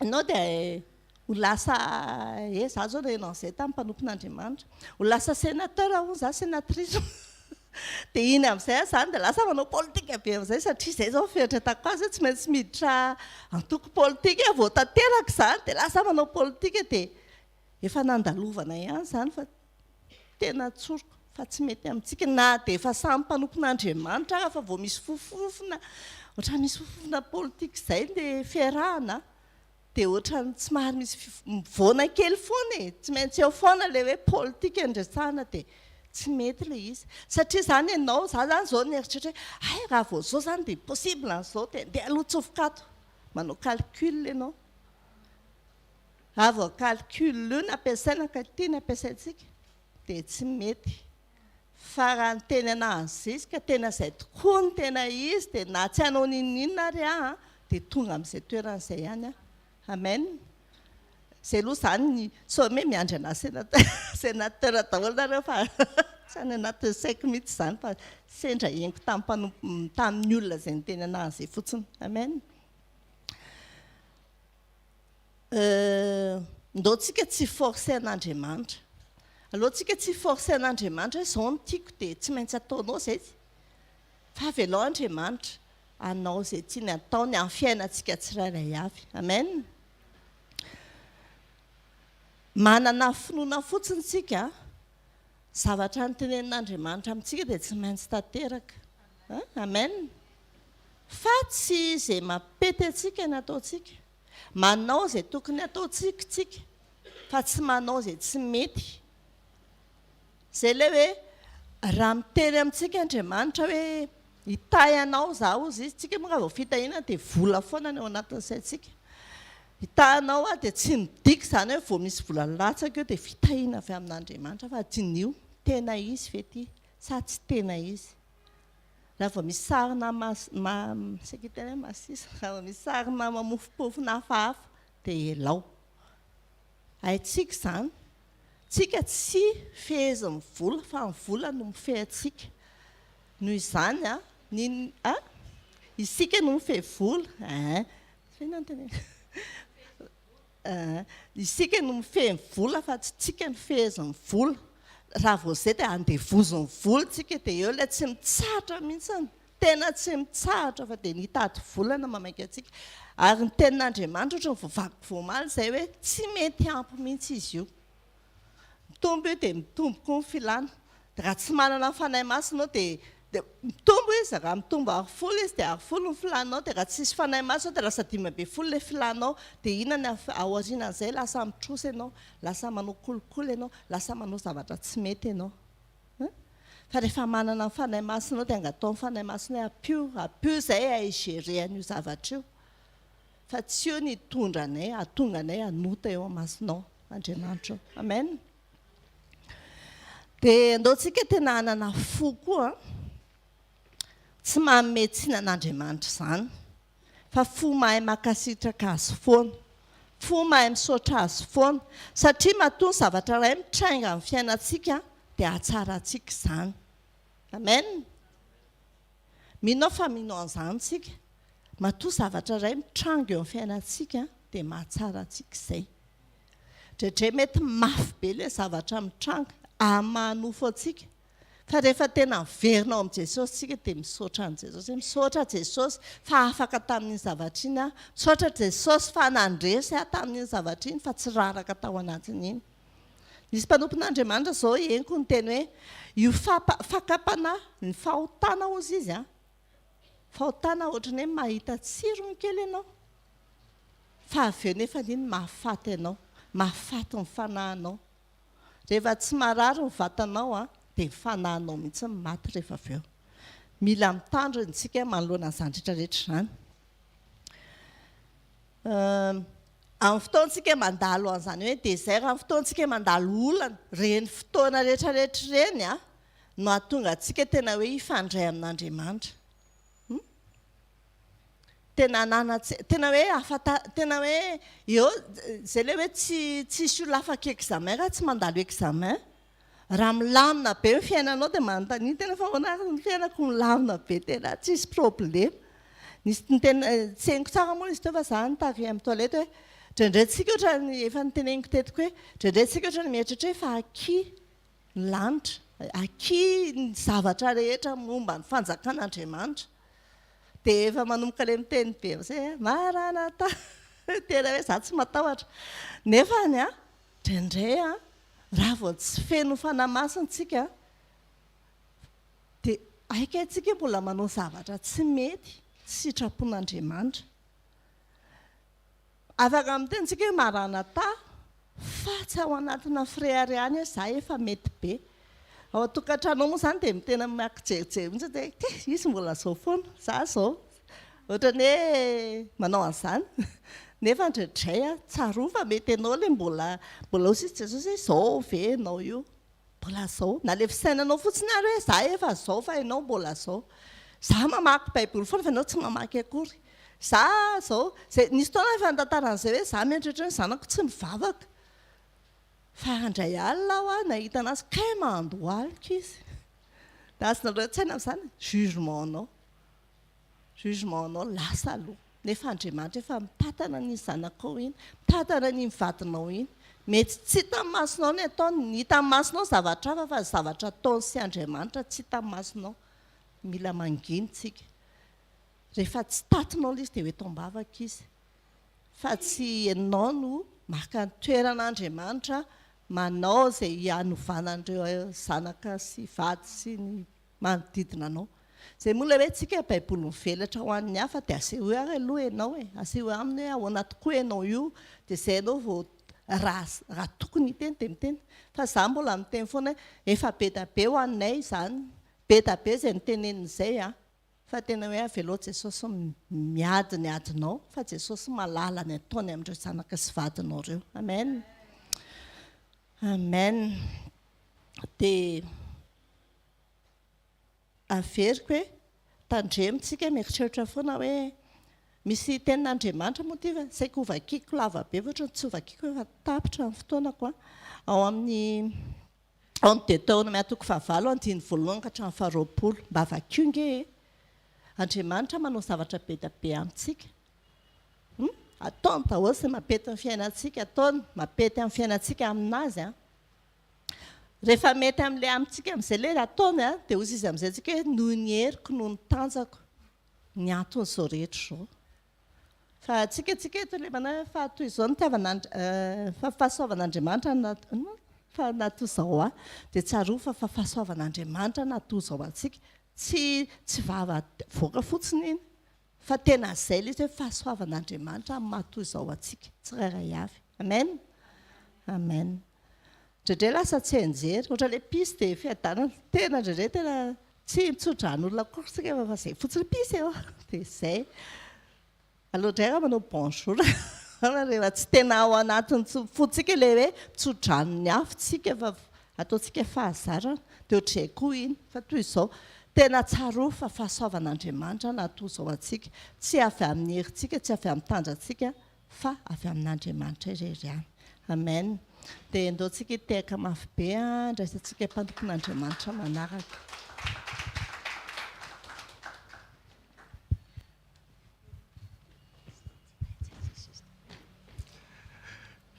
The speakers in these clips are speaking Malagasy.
ianao dia ho lasa za zao renao izay tamin'ny mpanompon'Andriamanitra ho lasa sénateur hono za sénatrice dia iny amin'izay zany dia lasa manao politika be amin'izay satria izay zao fieritretako azy tsy maintsy miditra antoko politika vao tanteraka izany dia lasa manao politika dia efa nandalovana ihany izany fa tena tsoroko fa tsy mety amintsika na dia efa samy mpanompon'Andriamanitra fa vao misy fofofona ohatran'ny misy fofofona politika izay dia fiarahana dia ohatran'ny tsy mahary misy mivoana kely foana tsy maintsy eo foana ilay hoe politika andresana dia tsy mety ilay izy satria izany ianao za zany zao nieritreritra hoe raha vao zao zany dia possible an'izao dia andeha aloha tsofokato manao calcul ianao raha vao calcul io nampiasaina ka ity nampiasaintsika dia tsy mety fa raha ny teny anazy izy ka tena izay tokoa ny tena izy dia na tsy hanao ninina ary dia tonga amin'izay toeran'izay ihany amen izay aloha izany some miandry ana sénateur daholo nareo fa tsy any anaty saiko mihitsy izany fa sendra henoko tamin'ny olona izay ny teny anazy izay fotsiny amen ndoantsika tsy forcé an'Andriamanitra alohantsika tsy forcé an'Andriamanitra hoe izao no tiako dia tsy maintsy ataonao izay fa avelao Andriamanitra anao izay tiany ataony amin'ny fiainantsika tsirairay avy amen manana finoana fotsiny tsika zavatra nytenenin'Andriamanitra amintsika dia tsy maintsy tanteraka amen fa tsy izay mampety atsika ny ataontsika manao izay tokony ataontsika fa tsy manao izay tsy mety izay ilay hoe raha miteny amintsika Andriamanitra hoe hitay anao zaho izy izy tsika moa vao fitahiana dia vola foana ny ao anatin'ny saintsika hitahanao dia tsy midika izany hoe vao misy vola latsaka eo dia fitahiana avy amin'Andriamanitra fa dinio tena izy vety sa tsy tena izy raha vao misy sarina sekitany hoe masisa raha vao misy sarina mamofopofona hafahafa dia elao haitsika izany tsika tsy fehezin'ny vola fa ny vola no mifehantsika noho izany isika no mifehy vola isika no mifehy vola fa tsy tsika ny fehezin'ny vola raha vao izay dia andevozon'ny vola tsika dia eo ilay tsy mitsahatra mihitsiny tena tsy mitsahatra fa dia nitady volana mamaika atsika ary ny tenin'Andriamanitra ohatra ny voavaky voamaly izay hoe tsy mety ampy mihitsy izy io mitombo io dia mitombo koa ny filana dia raha tsy manana fanahy masonao dia mitombo izy raha mitombo arifolo izy dia arifolo ny filanao dia raha tsisy fanahy masonao dia lasa 10 ilay filanao dia inona ny aorianan'izay lasa mitrosa ianao lasa manao kolikoly ianao lasa manao zavatra tsy mety ianao fa rehefa manana ny fanahy masonao dia angatao ny fanahy masonao apio izay aigere an'io zavatra io fa tsy eo ny hitondra anay atonga anay anota eo amasonao Andriamanitra amen dia andaontsika tena hanana fo koa tsy mametsiana an'Andriamanitra izany fa fo mahay makasitraka azy foana fo mahay misaotra azy foana satria matoa ny zavatra iray mitrainga amin'ny fiainantsika dia hatsarantsika izany amen minao fa minao an'izany tsika matoa zavatra iray mitranga eo amin'ny fiainantsika dia mahatsara antsika izay dreidre mety mafy be ilay zavatra mitranga amanofo antsika fa rehefa tena miverinao amin'i Jesosy tsika dia misaotra an' Jesosy misaotra Jesosy fa afaka tamin'iny zavatra iny misaotra Jesosy fa nandresy tamin'iny zavatra iny fa tsy raraka tao anatiny iny nisy mpanompon'Andriamanitra izao henoko ny teny hoe io fakapana ny fahotana ozy izy fahotana ohatrany hoe mahita tsirony kely ianao fa avy eo nefa iny mahafaty ianao mahafaty ny fanahinao rehefa tsy marary ny vatanao dia ny fanahinao mihitsy maty rehefa avy eo mila mitandrina tsika manoloana izany rehetrarehetra izany amin'ny fotoantsika mandalo an'izany hoe désert amin'ny fotoantsika mandalo olana reny fotoana rehetrarehetra reny no ahatonga antsika tena hoe hifandray amin'Andriamanitra tena hoe eo izay le hoe tsisy olona afaka examen raha tsy mandalo examen raha milamina be ny fiainanao dia manontany tena fa ny fiainako milamina be tena tsisy problema nisy tena tsy haingo tsara moa izy teo fa za nitary amin'ny toilette hoe Ndraindrayntsika ohatra ny efa nyteneniko tetiko hoe ndraindrayntsika ohatra ny mieritratra hoe fa aky ny lanitra, aky ny zavatra rehetra momba ny fanjakan'Andriamanitra. Dia efa manomboka ilay miteny be amin'izay Maranatha tena hoe za tsy matahotra. Nefany indraindray raha vao tsy feno fanamasintsika dia aika antsika mbola manao zavatra tsy mety, tsy sitrapon'Andriamanitra. Afaka mitentsika hoe Maranatha fa tsy ao anatina frère ihany za efa mety be. Ao an-tokantrano moa izany dia mitena miankijery mihitsy hoe izy mbola zao foana, za zao. Ohatrany hoe manao an'izany. Nefa indraindray tsaroa fa mety ianao ilay mbola hozy Jesosy hoe zao ve ianao io, mbola zao. Na ilay fisainanao fotsiny ary hoe za efa zao fa ianao mbola zao. Za mamaky Baiboly foana fa ianao tsy mamaky akory. Za zao, nisy fotoana efa nitantaran'izay hoe za mieritreritra ny zanako tsy mivavaka. Fa handray alina aho nahita anazy kay mandohalika izy. Da azonareo tsaina amin'izany jugementanao. Jugementanao lasa aloha. Nefa Andriamanitra efa mitantana ny zanakao iny, mitantana ny mivadinao iny. Mety tsy hitan'ny masonao ny ataony, hitan'ny masonao zavatra hafa fa zavatra ataony sy Andriamanitra tsy hitan'ny masonao. Mila manginy tsika. Rehefa tsy tatinao ilay izy dia hoe tombavaka izy. Fa tsy ianao no maka ny toeran'Andriamanitra manao izay hanovanan'ireo zanaka sy vady sy ny manodidina anao. Izay moa ilay hoe tsika Baiboly mivelatra ho an'ny hafa dia aseho ary aloha ianao aseho aminy hoe ahoana tokoa ianao io dia izay ianao vao raha tokony hiteny dia miteny. Fa za mbola miteny foana efa be da be ho anay izany, be da be izay nitenen'izay fa tena hoe avelao Jesosy miadinao fa Jesosy malala ny ataony amin'ireo zanaka sy vadinao ireo. Amen. Amen. Dia averiko hoe tandremintsika mieritreritra foana hoe misy tenin'Andriamanitra moa ty fa saika hovakiako lava be ohatra tsy hovakiako efa tapitra ny fotoanako ao amin'ny Deutéronome toko 7:1-9 mba vakio nge Andriamanitra manao zavatra be da be amintsika. Ataony daholo izay mapety amin'ny fiainantsika, ataony mapety amin'ny fiainantsika aminazy. Rehefa mety amin'ilay amintsika amin'izay ilay ataony dia hozy izy amin'izay tsika hoe noho ny heriko noho ny tanjako ny antony izao rehetra izao. Fa tsika eto ilay manao fa toy izao ny fahasoavan'Andriamanitra fa natoy izao dia tsaroa fa fahasoavan'Andriamanitra natoy izao antsika. Tsy vava voaka fotsiny iny fa tena izay ilay izy hoe fahasoavan'Andriamanitra matoy izao antsika tsirairay avy. Amen. Amen. Indraindray lasa tsy anjery ohatra ilay pisy dia fiadanana tena indraindray tena tsy mitsodran'olona akory sika fa izay fotsiny pisy eo dia izay. Aloha indray raha manao bonjour rehefa tsy tena ao anatin'ny fotsika ilay hoe mitsodran'ny hafintsika fa ataontsika fahazarana dia ohatr'izay koa iny fa toy izao tena tsaroa fa fahasoavan'Andriamanitra natoy izao antsika tsy avy amin'ny herintsika tsy avy amin'ny tanjantsika fa avy amin'Andriamanitra irery ihany. Amen. Dia andaontsika hitehaka mafy be ndraisantsika mpandompon'Andriamanitra manaraka.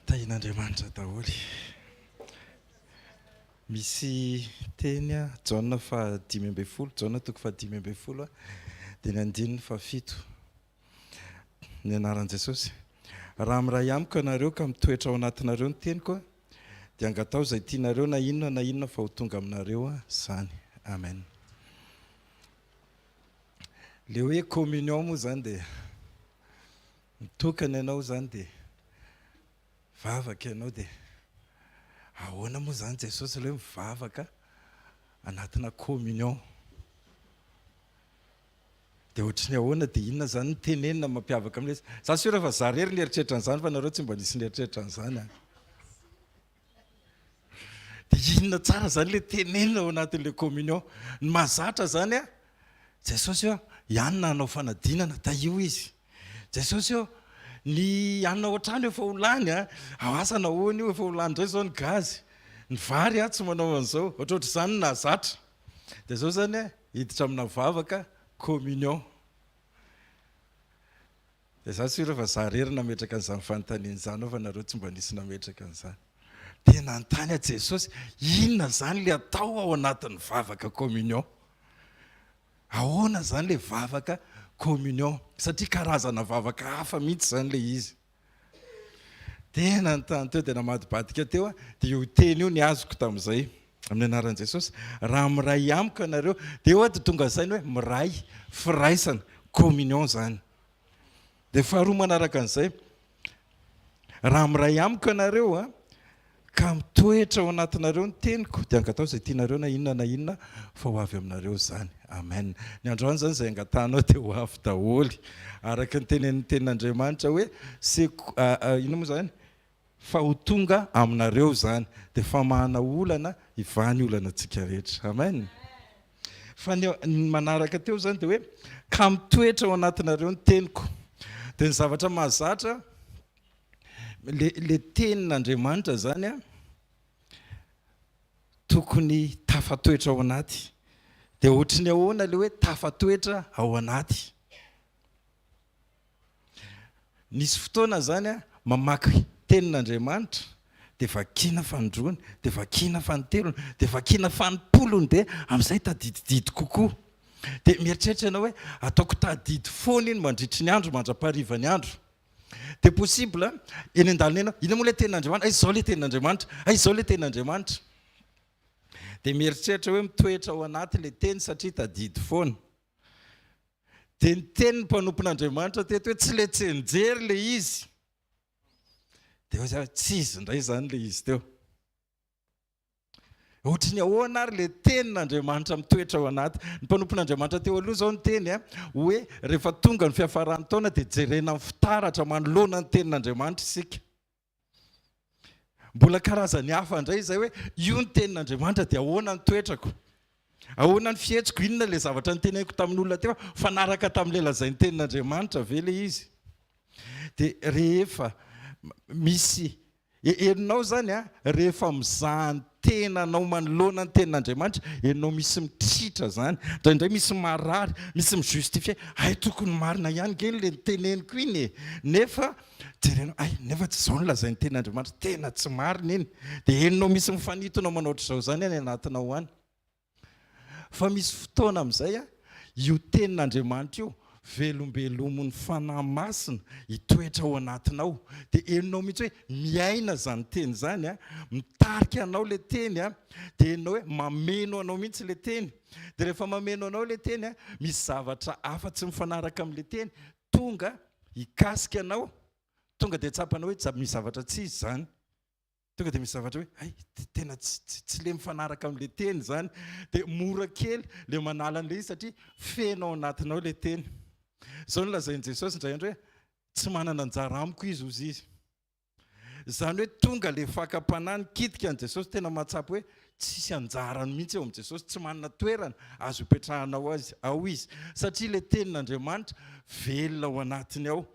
Tahin'Andriamanitra daholo. Misy teny Jaona 5:12, Jaona toko 5:12 dia ny 9:7 ny anaran'i Jesosy. Raha miray amiko ianareo ka mitoetra ao anatinareo ny teniko dia angatao izay tianareo na inona fa ho tonga aminareo izany. Amen. Le hoe communion moa izany dia mitokana ianao izany dia vavaka ianao dia ahoana moa izany Jesosy ilay mivavaka anatina communion. Dia ohatry ny ahoana dia inona izany ny tenenina mampiavaka amin'ilay za sy rehefa za rery ny eritreritra an'izany fa nareo tsy mba nisy ny eritreritra an'izany. Dia inona tsara izany ilay tenenina ao anatin'ilay communion. Ny mahazatra izany Jesosy ianona hanao fanadinana da io izy. Jesosy ny anona ohatrany efa ho lany asa nahoana io efa ho lany indray izao ny gazy. Ny vary tsy manao an'izao ohatr'izany nahazatra. Dia izao izany hiditra amina vavaka communion. dia za sy rehefa za rery nametraka an'izany fanontaniana izany ao fa nareo tsy mba nisy nametraka an'izany. Dia nanontany a Jesosy, inona zany le atao ao anatin'ny vavaka communion? Ahoana zany le vavaka communion? Satria karazana vavaka hafa mihitsy zany le izy. Dia nanontany teo dia namadibadika teo dia io teny io ny azoko tamin'izay amin'ny anaran'i Jesosy, raha miray amiko ianareo, dia eo dia tonga saina hoe miray firaisana communion zany. Dia faharoa manaraka an'izay, raha miray amiko ianareo ka mitoetra ao anatinareo ny teniko, dia angatao izay tianareo na inona fa ho avy aminareo zany. Amen. Ny androany zany izay angatanao dia ho avy daholo araka ny tenen'ny tenin'Andriamanitra hoe ino moa zany? Fa ho tonga aminareo zany, dia famahana olana hivany olana antsika rehetra. Amen. Fa ny manaraka teo zany dia hoe ka mitoetra ao anatinareo ny teniko. Dia ny zavatra mahazatra le tenin'Andriamanitra zany tokony tafatoetra ao anaty. Dia ohatrany ahoana le hoe tafatoetra ao anaty. Nisy fotoana zany mamaky tenin'Andriamanitra dia vakiana fandroany, dia vakiana fantelony, dia vakiana fanimpolony, dia amin'izay tadidididy kokoa. Dia mieritreritra ianao hoe ataoko tadidy foana iny mandritry ny andro, mandra-pariva ny andro. Dia possible eny an-dalana ena, ina moa le tenin'Andriamanitra? Izao le tenin'Andriamanitra, izao le tenin'Andriamanitra. Dia mieritreritra hoe mitoetra ao anaty le teny satria tadidy foana. Dia ny tenin'ny mpanompon'Andriamanitra teto hoe tsy le tsenjery le izy. Dia hoe tsy izy indray zany le izy teo. Ohatrany ahoana ary le tenin'Andriamanitra mitoetra ao anaty. Ny mpanompon'Andriamanitra teo aloha zao ny teny hoe rehefa tonga ny fiafaran'ny taona dia jerena amin'ny fitaratra manoloana ny tenin'Andriamanitra isika. Mbola karazany hafa indray izay hoe io ny tenin'Andriamanitra dia ahoana ny toetrako, ahoana ny fihetsiko, inona le zavatra ny teneniko tamin'olona teo, fanaraka tamin'ilay lazain'ny tenin'Andriamanitra ve le izy. Dia rehefa misy heninao zany rehefa mizaha ny tenanao manoloana ny tenin'Andriamanitra, heninao misy mitritra zany, indraindray misy marary, misy mijustifie, tokony marina ihany kely le teneniko iny, nefa jerenao nefa tsy izao ny lazain'ny tenin'Andriamanitra, tena tsy marina iny. Dia heninao misy mifanitona manao ohatr'izao zany any anatinao any. Fa misy fotoana amin'izay io tenin'Andriamanitra io velombelomon'ny fanahy masina hitoetra ao anatinao. Dia heninao mihitsy hoe miaina zany teny zany mitarika anao le teny dia heninao hoe mameno anao mihitsy le teny. Dia rehefa mameno anao le teny misy zavatra hafa tsy mifanaraka amin'le teny, tonga hikasika anao, tonga dia tsapanao hoe misy zavatra tsy izy zany. Tonga dia misy zavatra hoe tena tsy le mifanaraka amin'le teny zany. Dia mora kely le manala an'le izy satria fenao anatinao le teny. Izao no lazain'i Jesosy indray andro hoe tsy manana anjara amiko izy ozy izy. Izany hoe tonga le fakam-panahy nikitika an'i Jesosy, tena mahatsapa hoe tsisy anjarany mihitsy eo amin'i Jesosy, tsy manana toerana azo hipetrahanao ao izy, satria le tenin'Andriamanitra velona ao anatiny ao.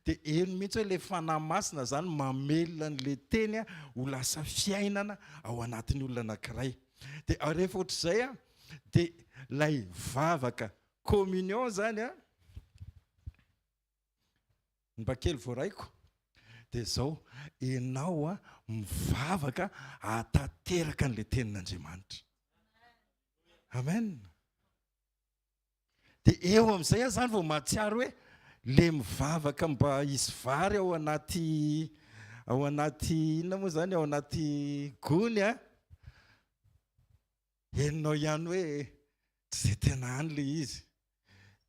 Dia eno mihitsy hoe le fanahy masina zany mamelona n'le teny ho lasa fiainana ao anatin'ny olona anankiray. Dia rehefa ohatr'izay dia ilay vavaka communion zany mba kely voaraiko, dia izao ianao mivavaka hatateraka an'le tenin'Andriamanitra. Amen. Dia eo amin'izay zany vao mahatsiaro hoe le mivavaka mba hisy vary ao anaty inona moa zany, ao anaty gony heninao ihany hoe tsy izay tena any le izy.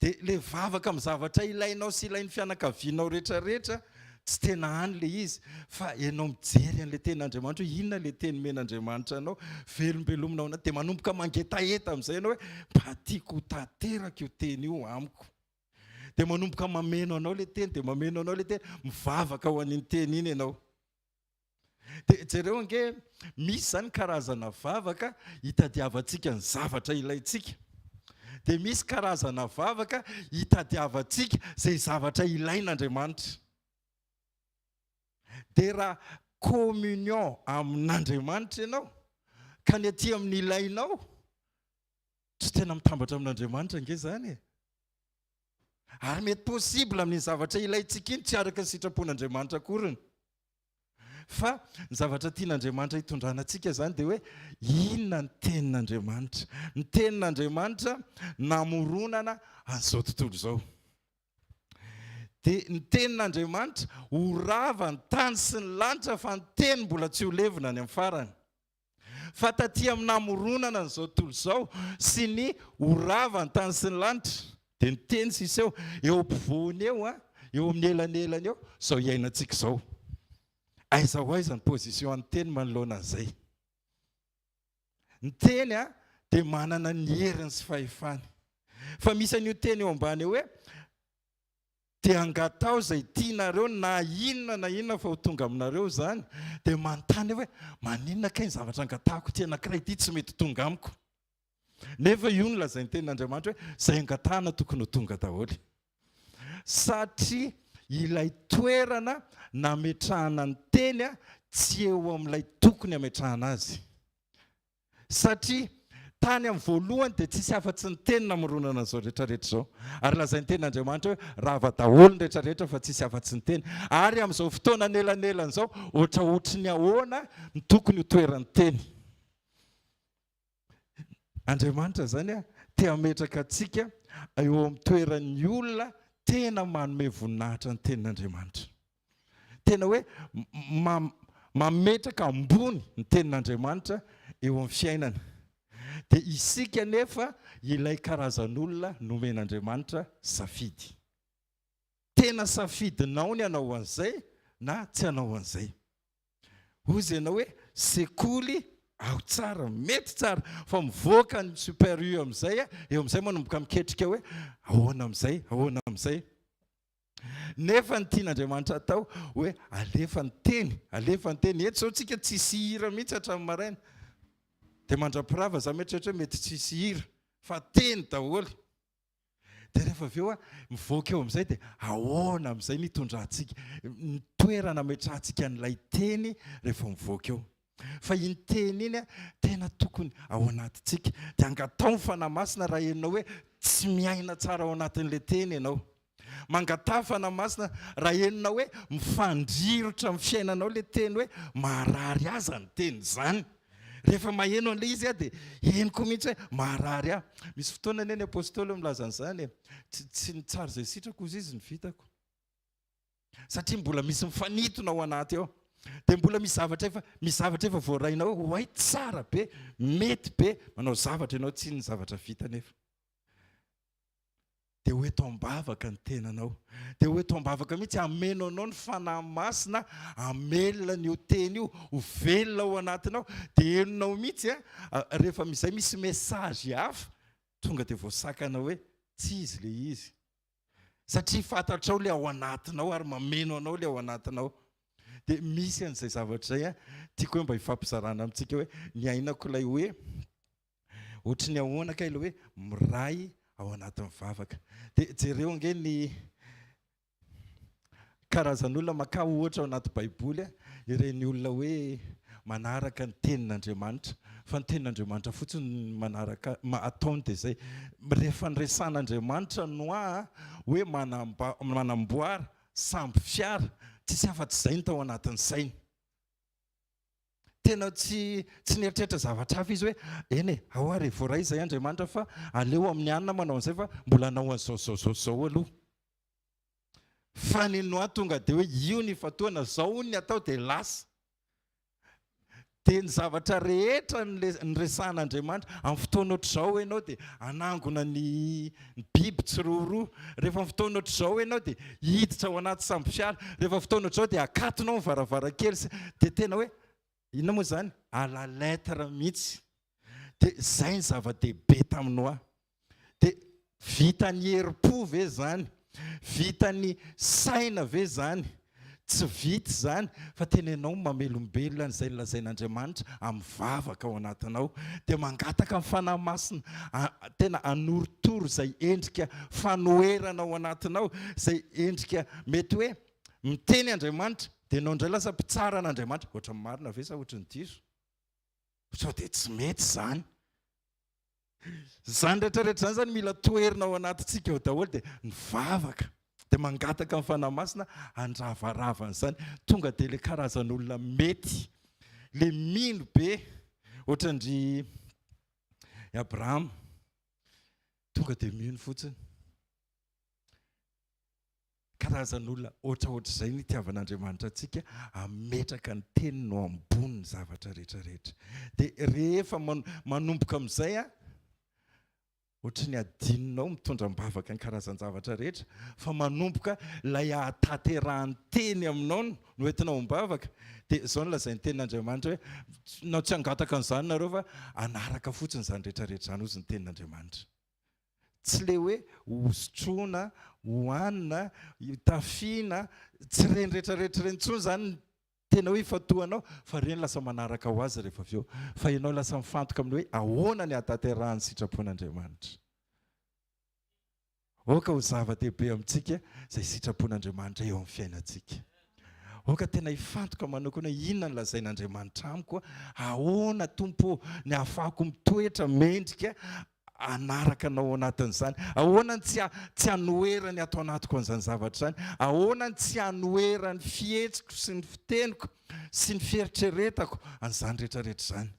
Dia le vavaka amin'ny zavatra ilainao sy ilain'ny fianakavianao rehetrarehetra tsy tena any le izy, fa ianao mijery an'le tenin'Andriamanitra hoe inona le teny men'Andriamanitra anao, velombelominao anaty. Dia manomboka mangetaeta amin'izay ianao hoe mba tiako ho tanteraka io teny io amiko. Dia manomboka mameno anao le teny, dia mameno anao le teny, mivavaka ho an'iny teny iny ianao. Dia jereo ange misy zany karazana vavaka hitadiavantsika ny zavatra ilaintsika. Dia misy karazana vavaka hitadiavantsika izay zavatra ilain'Andriamanitra. Dia raha communion amin'Andriamanitra ianao ka ny aty amin'ny ilainao, tsy tena mitambatra amin'Andriamanitra ange zany Ary mety possible amin'ny zavatra ilayntsika iny tsy araka ny sitrapon'Andriamanitra akoriny. Fa ny zavatra tian'Andriamanitra hitondrana antsika zany dia hoe inona ny tenin'Andriamanitra. Ny tenin'Andriamanitra namoronana an'izao tontolo izao. Dia ny tenin'Andriamanitra ho rava ny tany sy ny lanitra fa ny teny mbola tsy ho levina any amin'ny farany. Fa taty amin'ny namoronana an'izao tontolo izao sy ny ho rava ny tany sy ny lanitra dia ny teny sisa eo ampovoany eo amin'ny elanelany eo izao iainantsika izao. Aiza ho aiza ny position an'ny teny manoloana an'izay. Ny teny dia manana ny heriny sy fahefany. Fa misy an'io teny eo ambany hoe dia angatao izay tianareo na inona fa ho tonga aminareo zany dia manontany hoe maninona kay ny zavatra angatahako ty anankiray ity tsy mety tonga amiko. Nefa io no lazain'ny tenin'Andriamanitra hoe izay angatahana tokony ho tonga daholo. Satria ilay toerana nametrahana ny teny tsy eo amin'ilay tokony hametrahana azy. Satria tany amin'ny voalohany dia tsisy afa-tsy ny teny namoronana an'izao rehetrarehetra izao. Ary lazain'ny tenin'Andriamanitra hoe rava daholo ny rehetrarehetra fa tsisy afa-tsy ny teny. Ary amin'izao fotoana anelanelana izao ohatry ny ahoana ny tokony ho toeran'ny teny. Andriamanitra zany te hametraka antsika eo amin'ny toeran'ny olona tena manome voninahitra ny tenin'Andriamanitra. Tena hoe mametraka ambony ny tenin'Andriamanitra eo amin'ny fiainana. Dia isika nefa ilay karazan'olona nomen'Andriamanitra safidy. Tena safidinao ny hanao an'izay na tsy hanao an'izay. Hoy ianao hoe sekoly ao tsara, mety tsara, fa mivoaka ny super U amin'izay eo amin'izay manomboka miketrika hoe ahoana amin'izay. Nefa ny tian'Andriamanitra atao hoe alefa ny teny. Eto izao tsika tsisy hira mihitsy hatramin'ny maraina. Dia mandrapirava za mieritreritra hoe mety tsisy hira fa teny daholo. Dia rehefa avy eo mivoaka eo amin'izay dia ahoana amin'izay nitondrantsika. Ny toerana ametrahantsika an'ilay teny rehefa mivoaka eo. Fa iny teny iny tena tokony ao anatintsika. Dia angatao ny fanahy masina raha henonao hoe tsy miaina tsara ao anatin'ilay teny ianao. Mangatao fanahy masina raha henonao hoe mifandrirotra amin'ny fiainanao ilay teny hoe maharary aza ny teny zany. Rehefa maheno an'ilay izy dia henoko mihitsy hoe maharary aho. Misy fotoana ny apôstôly milaza an'izany tsy ny tsara izay sitrako izy ny vitako. Satria mbola misy mifanitona ao anaty ao. Dia mbola misy zavatra efa voarainao hoe tsara be, mety be, manao zavatra ianao tsy ny zavatra vita nefa. Dia hoe toambavaka ny tenanao. Dia hoe toambavaka mihitsy ameno anao ny fanahy masina, amelona n'io teny io, ho velona ao anatinao. Dia henonao mihitsy rehefa izay misy mesazy hafa, tonga dia voasakana hoe tsy izy ilay izy. Satria fantatrao ilay ao anatinao ary mameno anao ilay ao anatinao. Dia misy an'izay zavatra izay tiako hoe mba hifampizarana amintsika hoe ny ainako ilay hoe ohatry ny ahoana ka ilay hoe miray ao anatin'ny vavaka. Dia jereo ange ny karazan'olona maka ohatra ao anaty baiboly ireny olona hoe manaraka ny tenin'Andriamanitra. Fa ny tenin'Andriamanitra fotsiny manaraka ataony dia izay. Rehefa nyresan'Andriamanitra no hoe manamboara samby fiara tsisy afa-tsy izay ny tao anatin'ny sainy. Tena tsy nieritreritra zavatra hafa izy hoe eny ao ary voaray izay Andriamanitra fa aleo amin'ny anina manao an'izay fa mbola anao an'izao aloha. Fa nino tonga dia hoe io ny fatoana zao ny atao dia lasa. Dia ny zavatra rehetra nyresan'Andriamanitra amin'ny fotoana ohatr'izao ianao dia anangona ny biby tsiroaroa. Rehefa fotoana ohatr'izao ianao dia hiditra ao anaty samby fiara. Rehefa fotoana ohatr'izao dia akatonao ny varavarakely. Dia tena hoe inona moa zany? À la lettre mihitsy. Dia izay ny zava-dehibe taminao. Dia vita ny herim-po ve zany? Vita ny saina ve zany? Tsy vita zany fa tena ianao mamelombelona izay lazain'Andriamanitra amin'ny vavaka ao anatinao. Dia mangataka amin'ny fanahy masina tena anoritoro izay endrika fanoherana ao anatinao, izay endrika mety hoe miteny Andriamanitra dia ianao indray lasa mpitsara an'Andriamanitra. Ohatran'ny marina ve sa ohatran'ny diso? Sao dia tsy mety zany. Zany rehetrarehetra zany zany mila toerina ao anatintsika eo daholo dia mivavaka dia mangataka amin'ny fanahy masina andravaravana zany tonga dia ilay karazan'olona mety le mino be ohatrandry Abraham tonga dia mino fotsiny karazan'olona ohatraohatr'izay ny itiavan'Andriamanitra antsika ametraka ny teniny no ambony ny zavatra rehetrarehetra dia rehefa manomboka amin'izay ohatra ny adinonao mitondra mibavaka ny karazan-javatra rehetra fa manomboka ilay ahatanterahany teny aminao no entinao mibavaka dia izao no lazain'ny tenin'Andriamanitra hoe nao tsy hangataka an'izany nareo fa anaraka fotsiny izany rehetrarehetra izany ozy ny tenin'Andriamanitra. Tsy le hoe hosotroana, hohanina, tafiana, tsy reny rehetrarehetra reny intsony zany tena hoe ifatoanao fa reny lasa manaraka ho azy rehefa avy eo fa ianao lasa mifantoka amin'ny hoe ahoana ny hahatanterahany sitrapon'Andriamanitra. Oka ho zava-dehibe amintsika izay sitrapon'Andriamanitra eo amin'ny fiainantsika. Oka tena hifantoka manokana hoe inona ny lazain'Andriamanitra amiko, ahoana tompo ny ahafahako mitoetra mendrika anaraka anao anatin'izany, ahoana ny tsy hanoerany atao anatiko an'izany zavatra zany, ahoana ny tsy hanoerany fihetsiko sy ny fiteniko sy ny fieritreretako an'izany rehetrarehetra izany.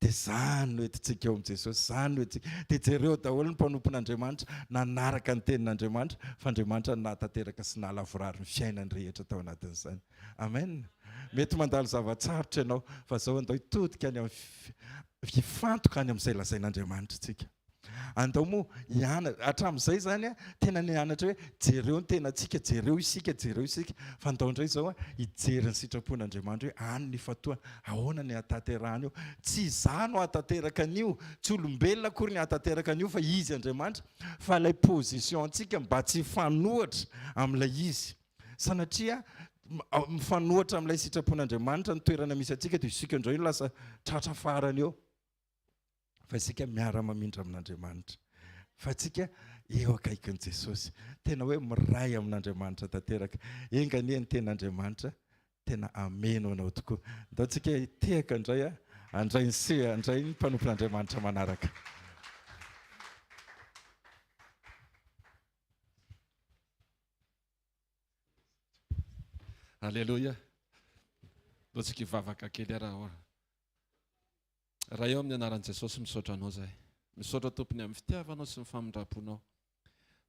Dia izany no entintsika eo amin'i Jesosy, izany no entintsika. Dia jereo daholo ny mpanompon'Andriamanitra nanaraka ny tenin'Andriamanitra fa Andriamanitra nahatanteraka sy nahalavorary ny fiainany rehetra tao anatin'izany. Amen. Mety mandalo zavatsarotra ianao fa izao andao hitodika any hifantoka any amin'izay lazain'Andriamanitra tsika. Andao moa hatramin'izay zany tena nianatra hoe jereo ny tenantsika, jereo isika fa andao indray izao hijery ny sitrapon'Andriamanitra hoe any ny fatoana, ahoana ny hahatanterahany io. Tsy izaho no hahatanteraka an'io, tsy olombelona akory ny hahatanteraka an'io fa izy Andriamanitra, fa ilay position antsika mba tsy hifanohatra amin'ilay izy. Sanatria mifanohatra amin'ilay sitrapon'Andriamanitra ny toerana misy antsika dia isika indray lasa tratra farany eo. Fa isika miara-mamindra amin'Andriamanitra. Fa isika eo akaikin'i Jesosy. Tena hoe miray amin'Andriamanitra tanteraka. Enganie ny ten'Andriamanitra tena ameno anao tokoa. Ndao tsika hitehaka indray andray ny mpanompon'Andriamanitra manaraka. Alleluia. Ndao tsika hivavaka kely raha eo amin'ny anaran'i Jesosy misaotra anao zahay. Misaotra tompony amin'ny fitiavanao sy ny famindraponao.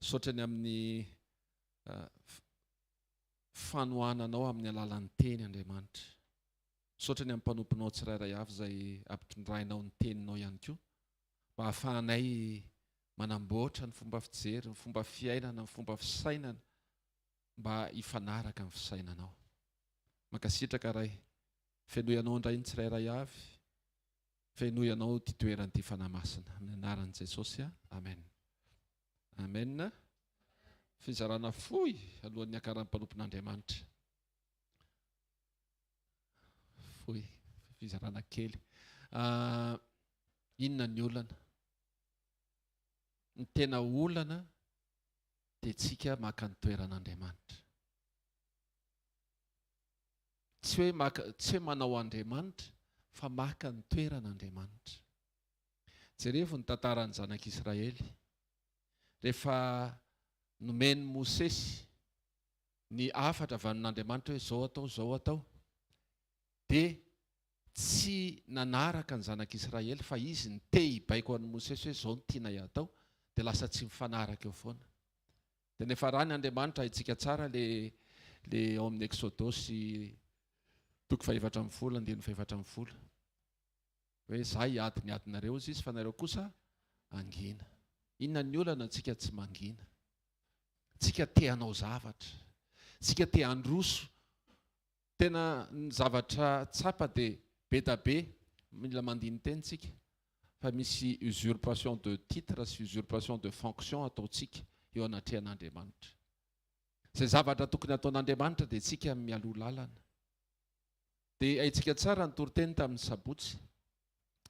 Misaotrany amin'ny fanohananao amin'ny alalan'ny teny Andriamanitra. Misaotrany amin'ny mpanomponao tsirairay avy izay ampitondrainao ny teninao ihany koa. Mba hahafahanay manamboatra ny fomba fijery, ny fomba fiainana, ny fomba fisainana mba hifanaraka amin'ny fisainanao. Mankasitraka ray, fenoy anao indray ny tsirairay avy. Fenoy ianao ty toerany ty fanahy masina amin'ny anaran'i Jesosy. Amen. Amen. Fizarana fohy alohan'ny hakaran'ny mpanompon'Andriamanitra. Fohy, fizarana kely. Inona ny olana? Ny tena olana dia tsika maka ny toeran'Andriamanitra. Tsy hoe manao Andriamanitra fa maka ny toeran'Andriamanitra. Jerevy ny tantaran'ny zanak'Israely. Rehefa nomeny Mosesy ny afatra avy amin'Andriamanitra hoe zao atao, dia tsy nanaraka ny zanak'Israely fa izy ny te hibaiko an'i Mosesy hoe zao no tiana atao, dia lasa tsy mifanaraka eo foana. Dia nefa raha ny Andriamanitra haitsika tsara le ao amin'ny Exodosy 4:7 hoe za hiady ny adinareo izy fa nareo kosa angina. Inona ny olana antsika tsy mangina? Tsika te hanao zavatra, tsika te handroso. Tena ny zavatra tsapa dia be da be, mila mandiny teny tsika, fa misy usurpation de titre sy usurpation de fonction ataotsika eo anatrehan'Andriamanitra. Izay zavatra tokony ataon'Andriamanitra dia tsika mialoha lalana. Dia haitsika tsara ny toriteny tamin'ny sabotsy,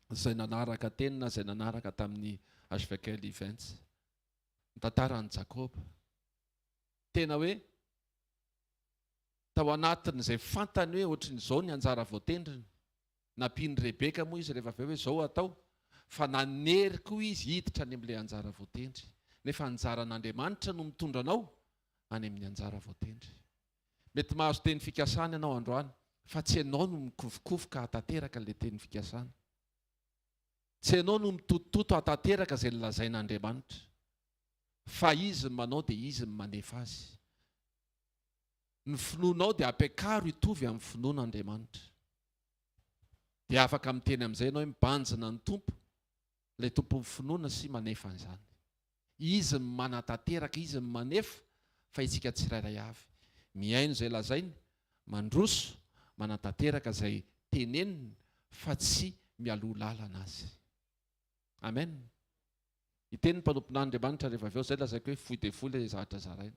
izay nanaraka tenina, izay nanaraka tamin'ny HVK Livents, ny tantaran'ny Jakoba. Tena hoe tao anatin'izay fantany hoe ohatran'izao ny anjara voatendriny. Nampiany Rebeka moa izy rehefa avy eo hoe zao atao, fa nanery koa izy hiditra any amin'ilay anjara voatendry. Nefa anjaran'Andriamanitra no mitondra anao any amin'ny anjara voatendry. Mety mahazo teny fikasana ianao androany, fa tsy ianao no mikofokofoka hatateraka ilay teny fikasana. Tsy ianao no mitotototo hatateraka izay lazain'Andriamanitra, fa izy ny manao dia izy ny manefa azy. Ny finoanao dia ampiakaro hitovy amin'ny finoan'Andriamanitra. Dia afaka miteny amin'izay ianao hoe mibanjina ny tompo, ilay tompo ny finoana sy manefa an'izany. Izy ny manatateraka, izy ny manefa, fa isika tsirairay avy. Miaino izay lazainy, mandroso, manatateraka izay teneniny, fa tsy mialoha lalana azy. Amen. Iten'ny mpanompon'Andriamanitra rehefa avy eo, izay lazaiko hoe fohy dia fohy ilay zavatra zaraina.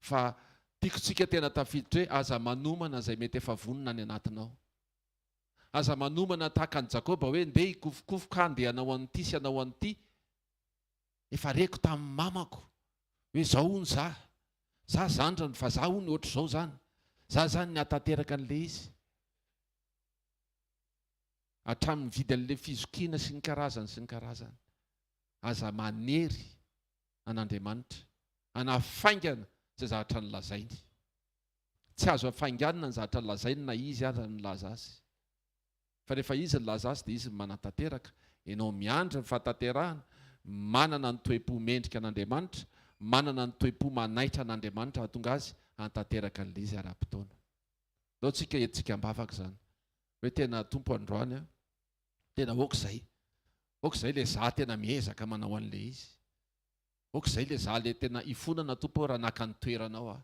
Fa tiakontsika tena tafiditra hoe aza manomana izay mety efa vonona any anatinao. Aza manomana tahaka ny Jakoba hoe ndeha hikofokofoka andeha hanao an'ity sy hanao an'ity. Efa reko tamin'ny mamako hoe zao hono za zandrany fa za hono ohatr' izao zany. Za zany ny hatateraka an'ilay izy. Hatramin'ny vidy an'ilay fizokiana sy ny karazany sy ny karazany. Aza manery an'Andriamanitra, anafaingana izay zavatra nylazainy. Tsy azo afainganana ny zavatra nylazainy na izy aza nylaza azy. Fa rehefa izy nylaza azy dia izy manatateraka. Ianao miandry ny fahataterahana, manana ny toe-po mendrika an'Andriamanitra, manana ny toe-po manaitra an'Andriamanitra hahatonga azy hanatanteraka an'ilay izy ara-potoana. Dao tsika etontsika ambavaka izany. Hoe tena tompo androany, tena aok'izay. Aok'izay ilay za tena miezaka manao an'ilay izy. Aok'izay ilay za ilay tena ifonana tompo raha naka ny toeranao aho.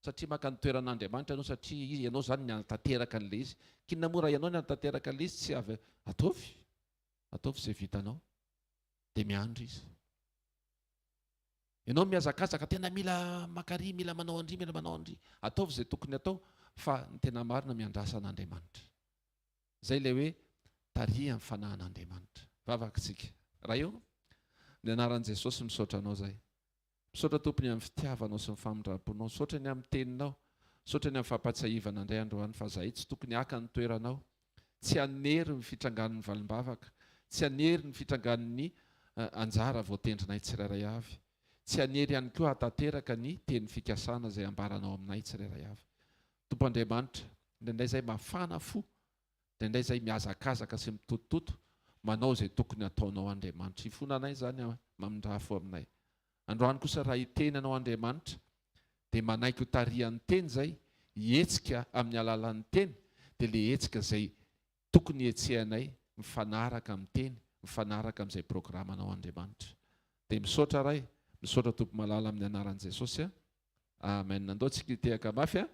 Satria maka ny toeran'Andriamanitra ianao, satria ianao zany ny hanatanteraka an'ilay izy. Kinona mora ianao ny hanatanteraka an'ilay izy, tsy avy ataovy izay vitanao. Dia miandry izy. Ianao miazakazaka tena mila makary, mila manao andry, mila manao andry. Ataovy izay tokony atao, fa ny tena marina miandrasa an'Andriamanitra. Izay ilay hoe taria amin'ny fanahin'Andriamanitra. Vavakitsika. Raha eo, ny anaran'i Jesosy misaotra anao izay. Misaotra tompony amin'ny fitiavanao sy ny famindram-ponao. Misaotra ny amin'ny teninao. Misaotra ny amin'ny fampatsiahivana indray androany fa zahay tsy tokony haka ny toeranao. Tsy hanery ny fitrangan'ny valimbavaka. Tsy hanery ny fitrangan'ny anjara voatendrinay tsirairay avy. Tsy hanery ihany koa hatateraka ny teny fikasana izay ambaranao aminay tsirairay avy. Tompo Andriamanitra, indraindray izay mafana fo, indraindray izay miazakazaka sy mitotototo, manao izay tokony ataonao Andriamanitra. Ifona anay izany mamindrafo aminay. Androany kosa raha hitenanao Andriamanitra, dia manaiky ho tarian'ny teny izay, hietsika amin'ny alalan'ny teny, dia ilay hetsika izay tokony hetsehanay mifanaraka amin'ny teny, mifanaraka amin'izay programanao Andriamanitra. Dia misaotra ray, misaotra tompo malala amin'ny anaran'i Jesosy. Amen. Andao tsika hitehaka mafy.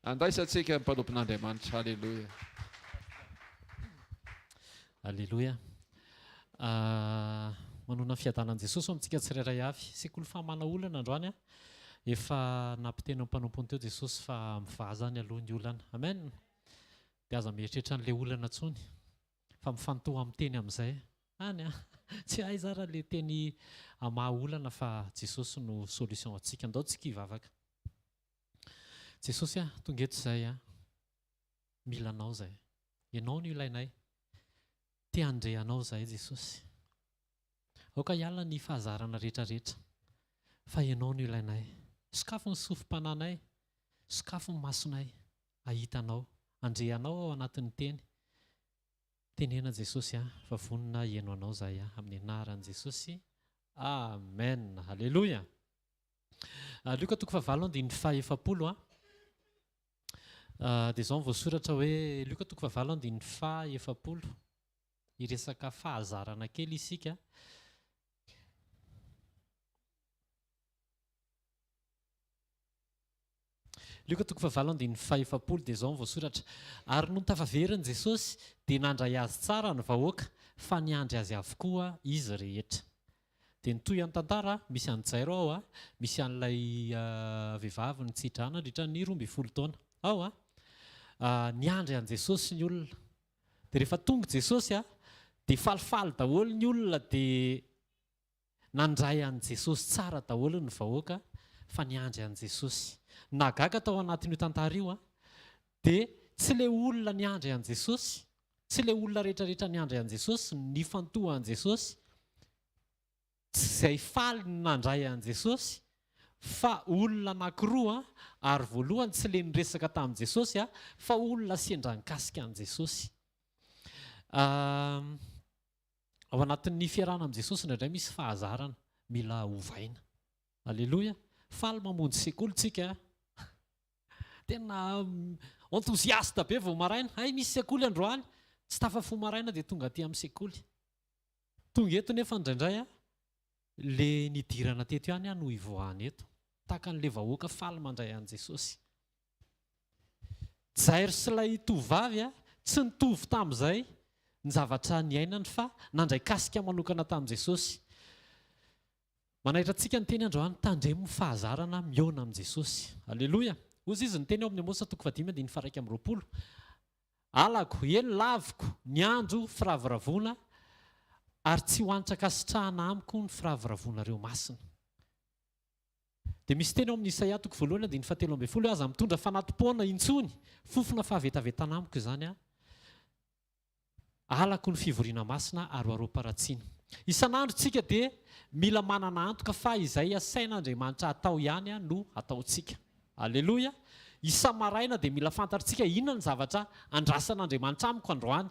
Andaisantsika amin'ny mpanompon'Andriamanitra. Halleloia. Halleloia. Manona ny fiadanan'i Jesosy amintsika tsirairay avy. Sekoly famana olana androany, efa nampiteny amin'ny mpanompony teo Jesosy fa mivazany alohan'ny olana. Amen. Dia aza mieritreritra an'ilay olana tsony, fa mifantoha amin'ny teny amin'izay. Any tsy hay zara ilay teny amaha olana fa Jesosy no solution antsika. Andao tsika hivavaka. Jesosy tonga eto izay, mila anao izay. Ianao no ilainay. Te handrehanao izay Jesosy. Aoka hiala ny fahazarana rehetrarehetra, fa ianao no ilainay. Sokafo ny sofim-pananay, sokafo ny masonay, ahitanao, andrehanao ao anatin'ny teny. Tenena Jesosy fa vonona hiaino anao izay amin'ny anaran'i Jesosy. Amen. Halleloia. Luka 9:5. Dia izao voasoratra hoe Luka 9:5. Iresaka fahazarana kely isika. Luka 9:5 dia izao voasoratra. Ary no tafaveriny Jesosy dia nandray azy tsara ny vahoaka, fa niandry azy avokoa izy rehetra. Dia nitoy any tantara, misy an'i Jairo ao, misy an'ilay vehivavy nitsidrana nandritra ny 12 taona. Ao niandry an'i Jesosy ny olona. Dia rehefa tonga Jesosy dia falifaly daholo ny olona, dia nandray an'i Jesosy tsara daholo ny vahoaka, fa niandry an'i Jesosy. Nagaga tao anatin'io tantara io dia tsy ilay olona niandry an'i Jesosy, tsy ilay olona rehetrarehetra niandry an' Jesosy, nifantoha an' Jesosy, tsy izay faly nandray an' Jesosy, fa olona anankiroa ary voalohany tsy ilay niresaka tamin'i Jesosy fa olona sendra nikasika an' Jesosy. Ao anatin'ny fiarahana amin'i Jesosy indraindray misy fahazarana mila hovaina. Aleloia. Faly mamonjy sekoly tsika. Tena enthousiaste be vao maraina. Hay misy sekoly androany. Tsy tafafo maraina dia tonga aty amin'ny sekoly. Tonga eto nefa indraindray le nidirana teto ihany no hivoahana eto. Tahaka an'ilay vahoaka faly mandray an' Jesosy. Jairo sy ilay tovovavy tsy nitovy tamin'izay ny zavatra niainany fa nandray kasika manokana tamin'i Jesosy. Manaitra antsika ny teny androany, tandremo fahazarana miona amin'i Jesosy. Aleloia. Ozy izy ny teny ao amin'ny Amosa 1:1-20. Alako, eny laviko ny andro firavoravona ary tsy hoanitra kasitrahana amiko ny firavoravonareo masina. Dia misy teny ao amin'ny Isaia 1:7-7 aza mitondra fanatopona intsony, fofona fahavetavetana amiko izany alako ny fivoriana masina ary aroaparatsiana. Isan'andro tsika dia mila manana antoka fa izay asain'Andriamanitra atao ihany no ataontsika. Aleloia. Isa-maraina dia mila fantatritsika inona ny zavatra andrasan'Andriamanitra amiko androany.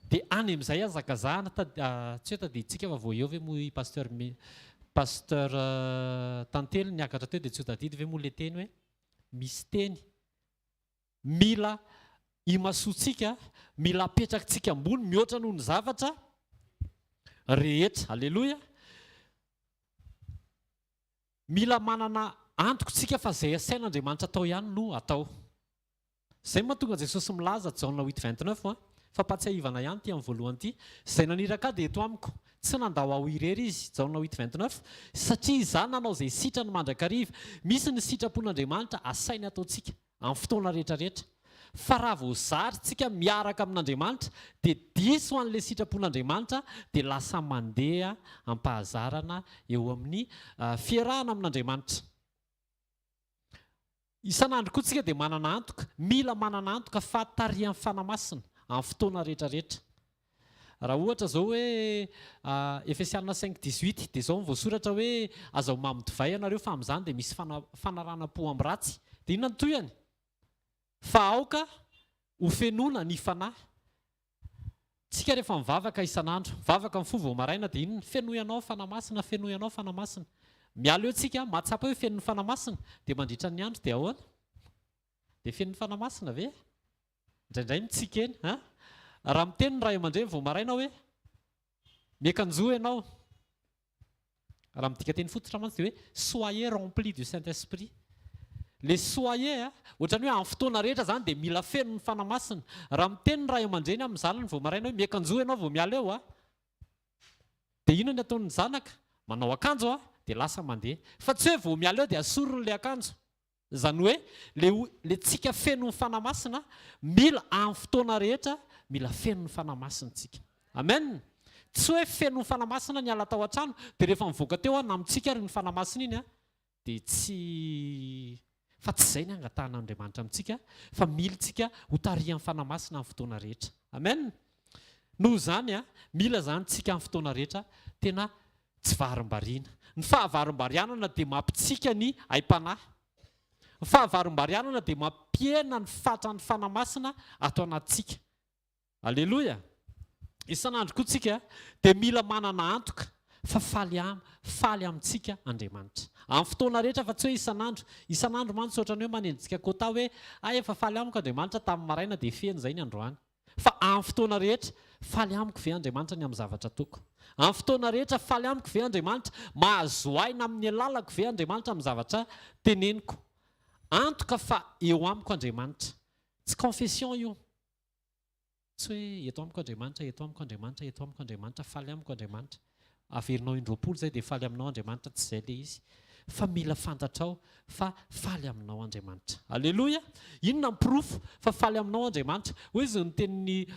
Dia any amin'izay azakazahana tsy hoe tadiditsika fa vao eo ve moa pasteur tantely niakatra teo dia tsy ho tadidy ve moa ilay teny hoe misy teny mila imasoantsika, mila apetrakintsika ambony mihoatra noho ny zavatra rehetra. Aleloia. Mila manana antokontsika fa izay asain'Andriamanitra atao ihany no atao. Izay mahatonga Jesosy milaza Jaona 8:29 fa patsiahivana ihany ty amin'ny voalohany ity, izay naniraka dia eto amiko. Tsy nandao aho irery izy, Jaona 8:29, satria izany nanao izay sitrany mandrakariva. Misy ny sitrapon'Andriamanitra asainy ataontsika amin'ny fotoana rehetrarehetra. Fa raha vao zarytsika miaraka amin'Andriamanitra dia diso an'ilay sitrapon'Andriamanitra dia lasa mandeha ampahazarana eo amin'ny fiarahana amin'Andriamanitra. Isan'andro koa tsika dia manana antoka, mila manana antoka fa tarihan'ny fanamasina amin'ny fotoana rehetrarehetra. Raha ohatra zao hoe Efesiana 5:18 dia zao voasoratra hoe aza ho mamy divay ianareo fa amin'izany dia misy fanaranam-po amin'ny ratsy. Dia inona ny toyany? Fa aoka ho fenona ny fanahy. Tsika rehefa mivavaka isan'andro, mivavaka amin'ny fo vao maraina dia inona? Fenoyanao fanamasina, fenoyanao fanamasina. Miala eo tsika mahatsapa hoe feno ny fanamasina dia mandritra ny andro dia ahoana? Dia feno ny fanamasina ve? Indraindray mitsika eny. Raha miteny ny ray aman-dreny vao maraina hoe miakanjo ianao. Raha midika teny fototra mantsy dia hoe soyez remplis du Saint-Esprit. Le soyez ohatrany hoe amin'ny fotoana rehetra zany dia mila feno ny fanamasina. Raha miteny ny ray aman-dreny amin'ny zanany vao maraina hoe miakanjo ianao vao miala eo dia inona ny ataon'ny zanaka? Manao akanjo dia lasa mandeha. Fa tsy hoe vao miala eo dia asorony ilay akanjo. Izany hoe le tsika feno ny fanamasina mila amin'ny fotoana rehetra mila feno ny fanamasinatsika. Amen. Tsy hoe feno ny fanamasina ny ala tao an-trano dia rehefa mivoaka teo namintsika ary ny fanamasina iny dia fa tsy izay ny angatan'Andriamanitra amintsika fa mila tsika ho tarihan'ny fanamasina amin'ny fotoana rehetra. Amen. Noho izany mila zany tsika amin'ny fotoana rehetra tena tsy varim-bariana. Ny fahavarim-barianana dia mampitsika ny aim-panahy. Ny fahavarim-barianana dia mampiena ny fatran'ny fanamasina ato anatintsika. Aleloia. Isan'andro koa tsika dia mila manana antoka fa faly amintsika Andriamanitra. Amin'ny fotoana rehetra fa tsy hoe isan'andro. Isan'andro mantsy ohatrany hoe manenjika kota hoe efa faly amiko Andriamanitra tamin'ny maraina dia feno izay ny androany. Fa amin'ny fotoana rehetra faly amiko ve Andriamanitra ny amin'ny zavatra ataoko. Amin'ny fotoana rehetra faly amiko ve Andriamanitra, mahazo aina amin'ny alalako ve Andriamanitra amin'ny zavatra teneniko. Antoka fa eo amiko Andriamanitra. Tsy confession io. Tsy hoe eto amiko Andriamanitra, eto amiko Andriamanitra, eto amiko Andriamanitra, faly amiko Andriamanitra. Averinao indroapolo zay dia faly aminao Andriamanitra, tsy izay ilay izy. Fa mila fantatrao fa faly aminao Andriamanitra. Aleloia. Inona ny proof fa faly aminao Andriamanitra? Hoe izy ny tenin'i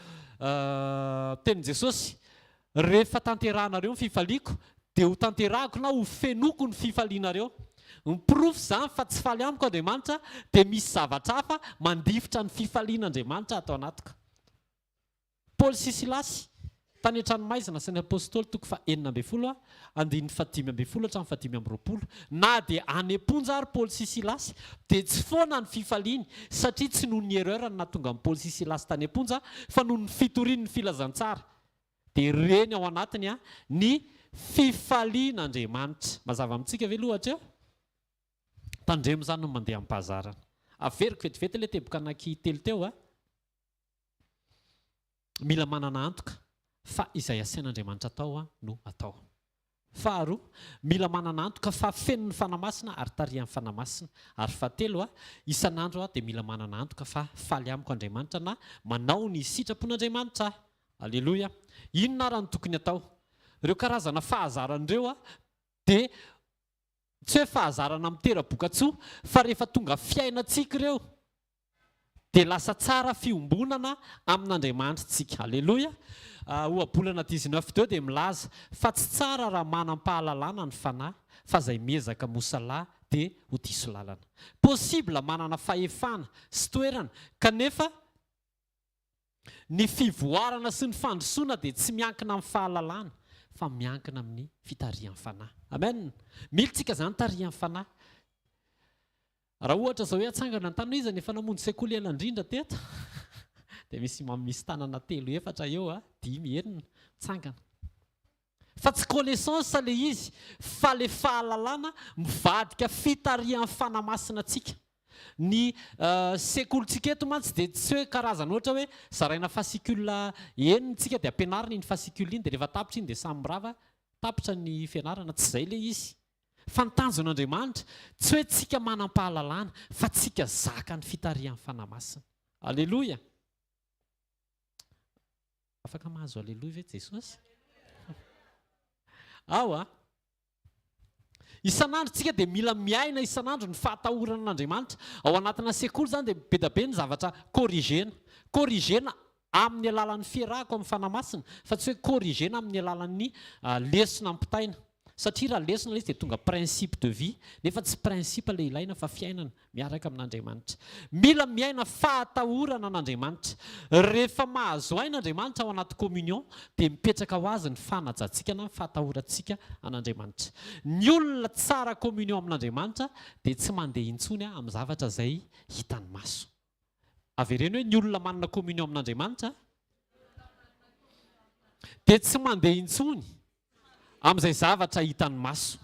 Jesosy, rehefa tanterahanareo ny fifaliako dia ho tanterahako na ho fenoko ny fifalianareo. Ny proof zany fa tsy faly amiko Andriamanitra dia misy zavatra hafa mandifotra ny fifalian'Andriamanitra atao anatiko. Paoly sy Silasy tany an-tranomaizina sy ny apôstôly toko fa 9 andiny 5 hatramin'ny 20 na dia any am-ponja ary Paoly sy Silasy dia tsy foana ny fifaliany satria tsy noho ny erreur na tonga amin'ny Paoly sy Silasy tany am-ponja fa noho ny fitorian'ny filazantsara dia reny ao anatiny ny fifalian'Andriamanitra. Mazava amintsika ve lohatra eo? Tandremo zany no mandeha am-pahazarana. Averiko vetivety ilay teboka anaky telo teo mila manana antoka fa izay asian'Andriamanitra atao no atao. Faharoa, mila manana antoka fa feno ny fanamasina ary tarihan'ny fanamasina. Ary fahatelo isan'andro dia mila manana antoka fa faly amiko Andriamanitra na manao ny sitrapon'Andriamanitra. Aleloia. Inona raha ny tokony atao? Ireo karazana fahazaran'ireo dia tsy hoe fahazarana mitera-boka-tsoa fa rehefa tonga fiainantsika ireo dia lasa tsara fiombonana amin'Andriamanitra tsika. Aleloia. Ohabolana 19 teo dia milaza fa tsy tsara raha manam-pahalalana ny fanahy fa izay miezaka mosalahy dia ho diso lalana. Possible manana fahefana sy toerana kanefa ny fivoarana sy ny fandrosoana dia tsy miankina amin'ny fahalalana fa miankina amin'ny fitarihan'ny fanahy. Amen. Militsika zany tarihan'ny fanahy. Raha ohatra izao hoe atsangana ny tany izy nefa namonjy sekoly ela indrindra teto dia misy tanana 3-4 eo 5 enina tsangana. Fa tsy connaissance ilay izy fa ilay fahalalana mivadika fitarihan'ny fanamasina antsika. Ny sekolitsika eto mantsy dia tsy hoe karazana ohatra hoe zaraina fasikula enitsika dia ampianarina iny fasikula iny dia rehefa tapitra iny dia samy mirava tapitra ny fianarana. Tsy izay ilay izy. Fantanjon'Andriamanitra tsy hoe tsika manam-pahalalana fa tsika zaka ny fitarihan'ny fanamasina. Aleloia. Afaka mahazo aleloia ve Jesosy? Isan'andro tsika dia mila miaina isan'andro ny fahatahoran'Andriamanitra. Ao anatina sekoly zany dia be da be ny zavatra korigena amin'ny alalan'ny fiarahako amin'ny fanamasina fa tsy hoe korigena amin'ny alalan'ny lesona ampitaina. Satria raha lesona izy dia tonga principe de vie nefa tsy principe ilay ilaina fa fiainana miaraka amin'Andriamanitra. Mila miaina fahatahorana an'Andriamanitra. Rehefa mahazo ain'Andriamanitra ao anaty communion dia mipetraka ho azy ny fanajantsika na ny fahatahorantsika an'Andriamanitra. Ny olona tsara communion amin'Andriamanitra dia tsy mandeha intsony amin'ny zavatra izay hitany maso. Avereny hoe ny olona manana communion amin'Andriamanitra dia tsy mandeha intsony amin'izay zavatra hitany maso.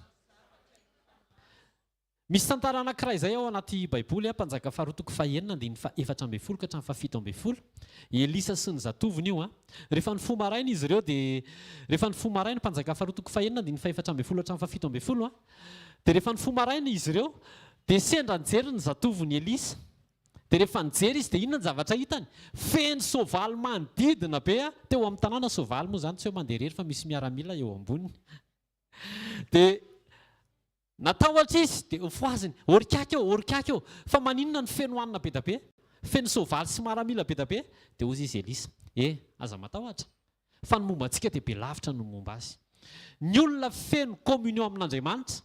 Misy tantara anankiray izay ao anaty Baiboly Mpanjaka faharoa toko 4:4 ka hatramin'ny 17. Elisa sy ny zatoviny io rehefa ny fomaraina izy ireo dia rehefa ny fomaraina Mpanjaka faharoa toko 4:4 hatramin'ny 17 dia rehefa ny fomaraina izy ireo dia sendra nijery ny zatoviny Elisa. Dia rehefa nijery izy dia inona ny zavatra hitany? Feno soavaly manodidina be teo amin'ny tanàna. Soavaly moa zany tsy hoe mandeha irery fa misy miaramila eo amboniny. Dia natahotra izy dia foaziny orikaka eo fa maninona ny feno hanina be da be? Feno soavaly sy miaramila be da be. Dia hozy izy Elisa, aza matahotra fa ny momba antsika dia be lavitra no momba azy. Ny olona feno communion amin'Andriamanitra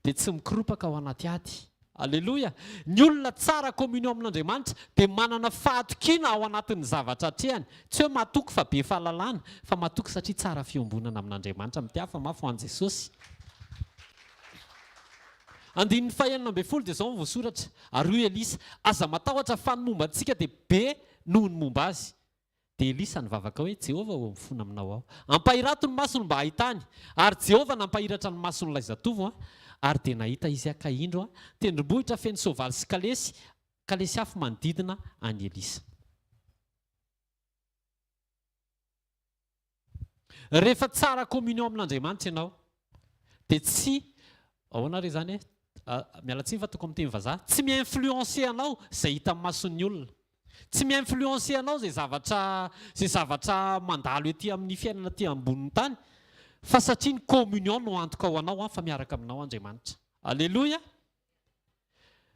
dia tsy mikropaka ao anaty ady. Aleloia. Ny olona tsara communion amin'Andriamanitra dia manana fahatokiana ao anatin'ny zavatra hatrehany. Tsy hoe matoky fa be fahalalana fa matoky satria tsara fiombonana amin'Andriamanitra. Mitiafa mafy ho an'i Jesosy. 9:40 dia izao voasoratra. Ary hoy Elisa, aza matahotra fa ny momba antsika dia be noho ny momba azy. Dia Elisa nivavaka hoe Jehova ho mifona aminao ao. Ampahirato ny masony mba hahitany. Ary Jehova nampahiratra ny mason'ilay zatovo ary dia nahita izy akaindro tendrombohitra feno soavaly sy kalesy afo manodidina any Elisa. Rehefa tsara communion amin'Andriamanitra ianao dia tsy ahoana re zany mialatsiny fa toko amin'ny teny vazaha tsy mi-influencer anao izay hita amin'ny mason'ny olona. Tsy mi-influencer anao izay zavatra mandalo ety amin'ny fiainana ety ambonin'ny tany fa satria ny communion no antoka ao anao fa miaraka aminao Andriamanitra. Aleloia.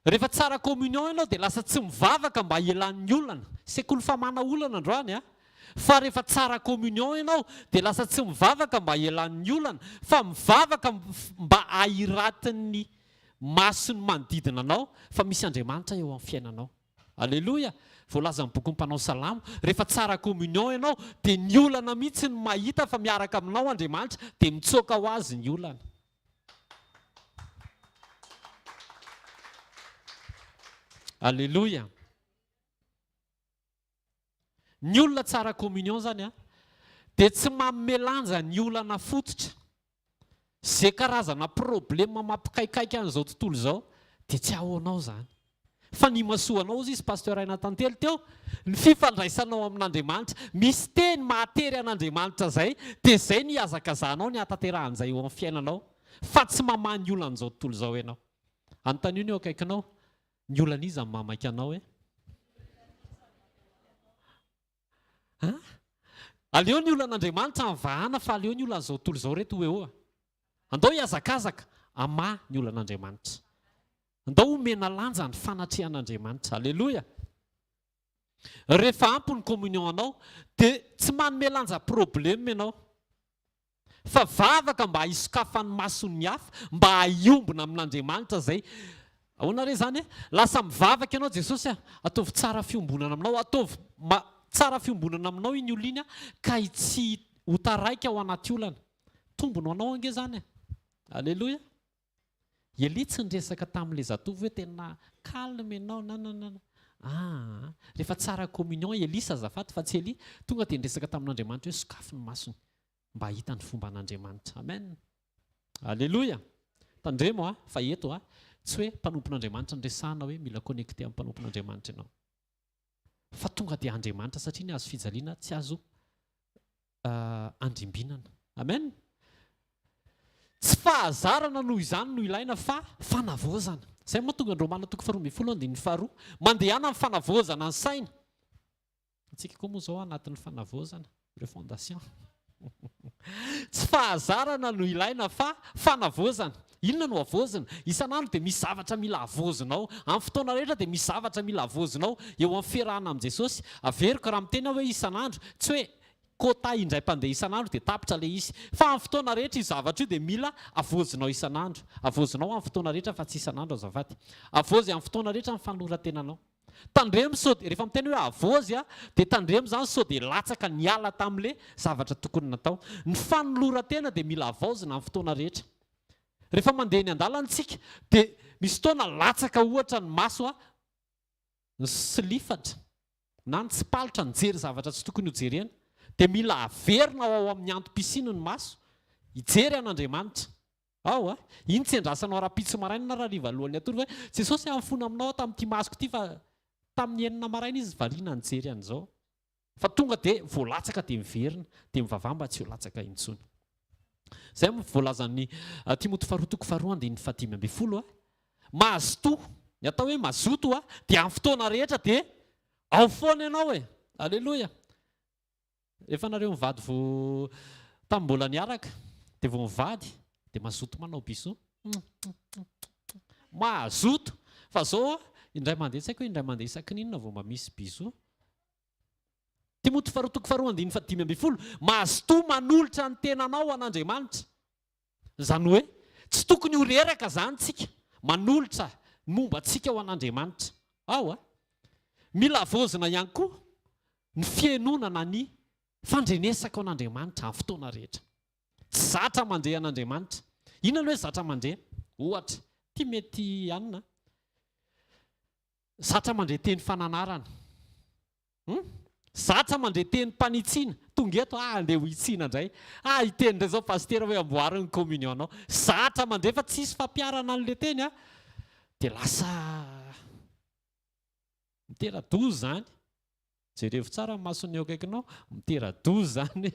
Rehefa tsara communion ianao dia lasa tsy mivavaka mba ielan'ny olana. Sekoly famana olana androany fa rehefa tsara communion ianao dia lasa tsy mivavaka mba ielan'ny olana fa mivavaka mba ahiratin'ny masony manodidina anao fa misy Andriamanitra eo amin'ny fiainanao. Aleloia. voalaza ny boky ny mpanao salamo, rehefa tsara communion ianao dia ny olana mihitsy ny mahita fa miaraka aminao Andriamanitra dia mitsoaka ho azy ny olana. Alleloia. Ny olona tsara communion zany dia tsy mamelanja ny olana fototra. Zay karazana problema mampikaikaika an'izao tontolo izao dia tsy ahoanao zany. Fa ny masoanao izy pasteur Aina tantely teo, ny fifandraisanao amin'Andriamanitra, misy teny mahatery an'Andriamanitra zay, dia zay ny hazakazanao ny hataterahan'izay eo amin'ny fiainanao, fa tsy mamaha ny olana an'izao tontolo izao ianao. Anontaniana eo akaikinao, ny olana iza ny mamaky anao e? Aleo ny olan'Andriamanitra mivahana fa aleo ny olan'izao tontolo izao reto hoe andao hiazakazaka amaha ny olan'Andriamanitra. Andao omena lanja ny fanatrehan'Andriamanitra. Alleloia. Rehefa ampy ny communion anao dia tsy manome lanja problème ianao, fa vavaka mba hisokafan'ny mason'ny hafa, mba hiombona amin'Andriamanitra zay. Ahoana re zany lasa mivavaka ianao Jesosy ataovy tsara fiombonana aminao, ataovy tsara fiombonana aminao iny olina ka tsy ho taraika ao anaty olana. Tombony anao ange zany. Alleloia. Elia tsy niresaka tamin'ilay zatovy hoe tena calme ianao rehefa tsara communion Elia azafady fa tsy Elia, tonga dia niresaka tamin'Andriamanitra hoe sokafy ny masony mba hita ny fomba an'Andriamanitra. Amen. Alleloia. Tandremo fa eto tsy hoe mpanompon'Andriamanitra nresahana hoe mila connecté amin'ny mpanompon'Andriamanitra ianao, fa tonga dia Andriamanitra satria ny azo fijaliana tsy azo andrimbinana. Amen. Tsy fahazarana noho izany no ilaina fa fanavozana. Izay moa tonga ny Romana 12:12 mandehana amin'ny fanavozana ny saina. Antsika koa moa izao anatin'ny fanavozana refondation. Tsy fahazarana no ilaina fa fanavozana. Inona no avozana? Isan'andro dia misy zavatra mila avozinao. Amin'ny fotoana rehetra dia misy zavatra mila avozinao eo amin'ny fiarahana amin'ny Jesosy. Averiko raha mitena hoe isan'andro, tsy hoe kota indray mpandeha isan'andro dia tapitra ilay izy. Fa amin'ny fotoana rehetra io zavatra io dia mila avozinao isan'andro. Avozinao amin'ny fotoana rehetra fa tsy isan'andro azafady. Avozy amin'ny fotoana rehetra ny fanorantenanao. Tandremo sao dia rehefa miteny hoe avozy dia tandremo zany sao dia latsaka niala tamin'ilay zavatra tokony natao. Ny fanolorantena dia mila avaozina amin'ny fotoana rehetra. Rehefa mandeha ny andalantsika dia misy fotoana latsaka ohatra ny maso ny silifatra na ny tsipalitra nijery zavatra tsy tokony hojerena, dia mila averina ao amin'ny antom-pisiny ny maso hijery an'Andriamanitra. Iny tsy andrasanao ara-pitso maraina raha riva alohan'ny atory hoe Jesosy amifona aminao tamin'ity masoko ity fa tamin'ny enina maraina izy variana nijery an'izao. Fa tonga dia voalatsaka dia miverina dia mivavamba tsy ho latsaka intsony. Izay voalazan'ny Timoty 2:2-5 mahazo ny atao hoe mazoto dia amin'ny fotoana rehetra dia ao foana ianao e. Alleloia. Rehefa nareo mivady tamin'ny mbola niaraka dia vao mivady dia mazoto manao biso. Mazoto. Fa zao indray mandeha, tsy haiko hoe indray mandeha isakin'inona vao mba misy biso. Timoty 2:5 mazoto manolotra ny tenanao an'Andriamanitra. Izany hoe tsy tokony ho reraka zany tsika manolotra momba antsika ho an'Andriamanitra. Mila avozina ihany koa ny fianonana ny fandrenesaka ao an'Andriamanitra amin'ny fotoana rehetra. Tsy zatra mandeha an'Andriamanitra. Inona no hoe zatra mandeha? Ohatra, ty mety anina. Zatra mandray teny fananarana. Zatra mandray teny mpanitsiana. Tonga eto andeha ho itsina indray. Iteny indray zao pasteur hoe amboariny ny communion anao. Zatra mandray fa tsisy fampiarana an'ilay teny dia lasa mitera-dozy zany. Jerevo tsara ny masony eo akaikinao, mitera-dozy zany.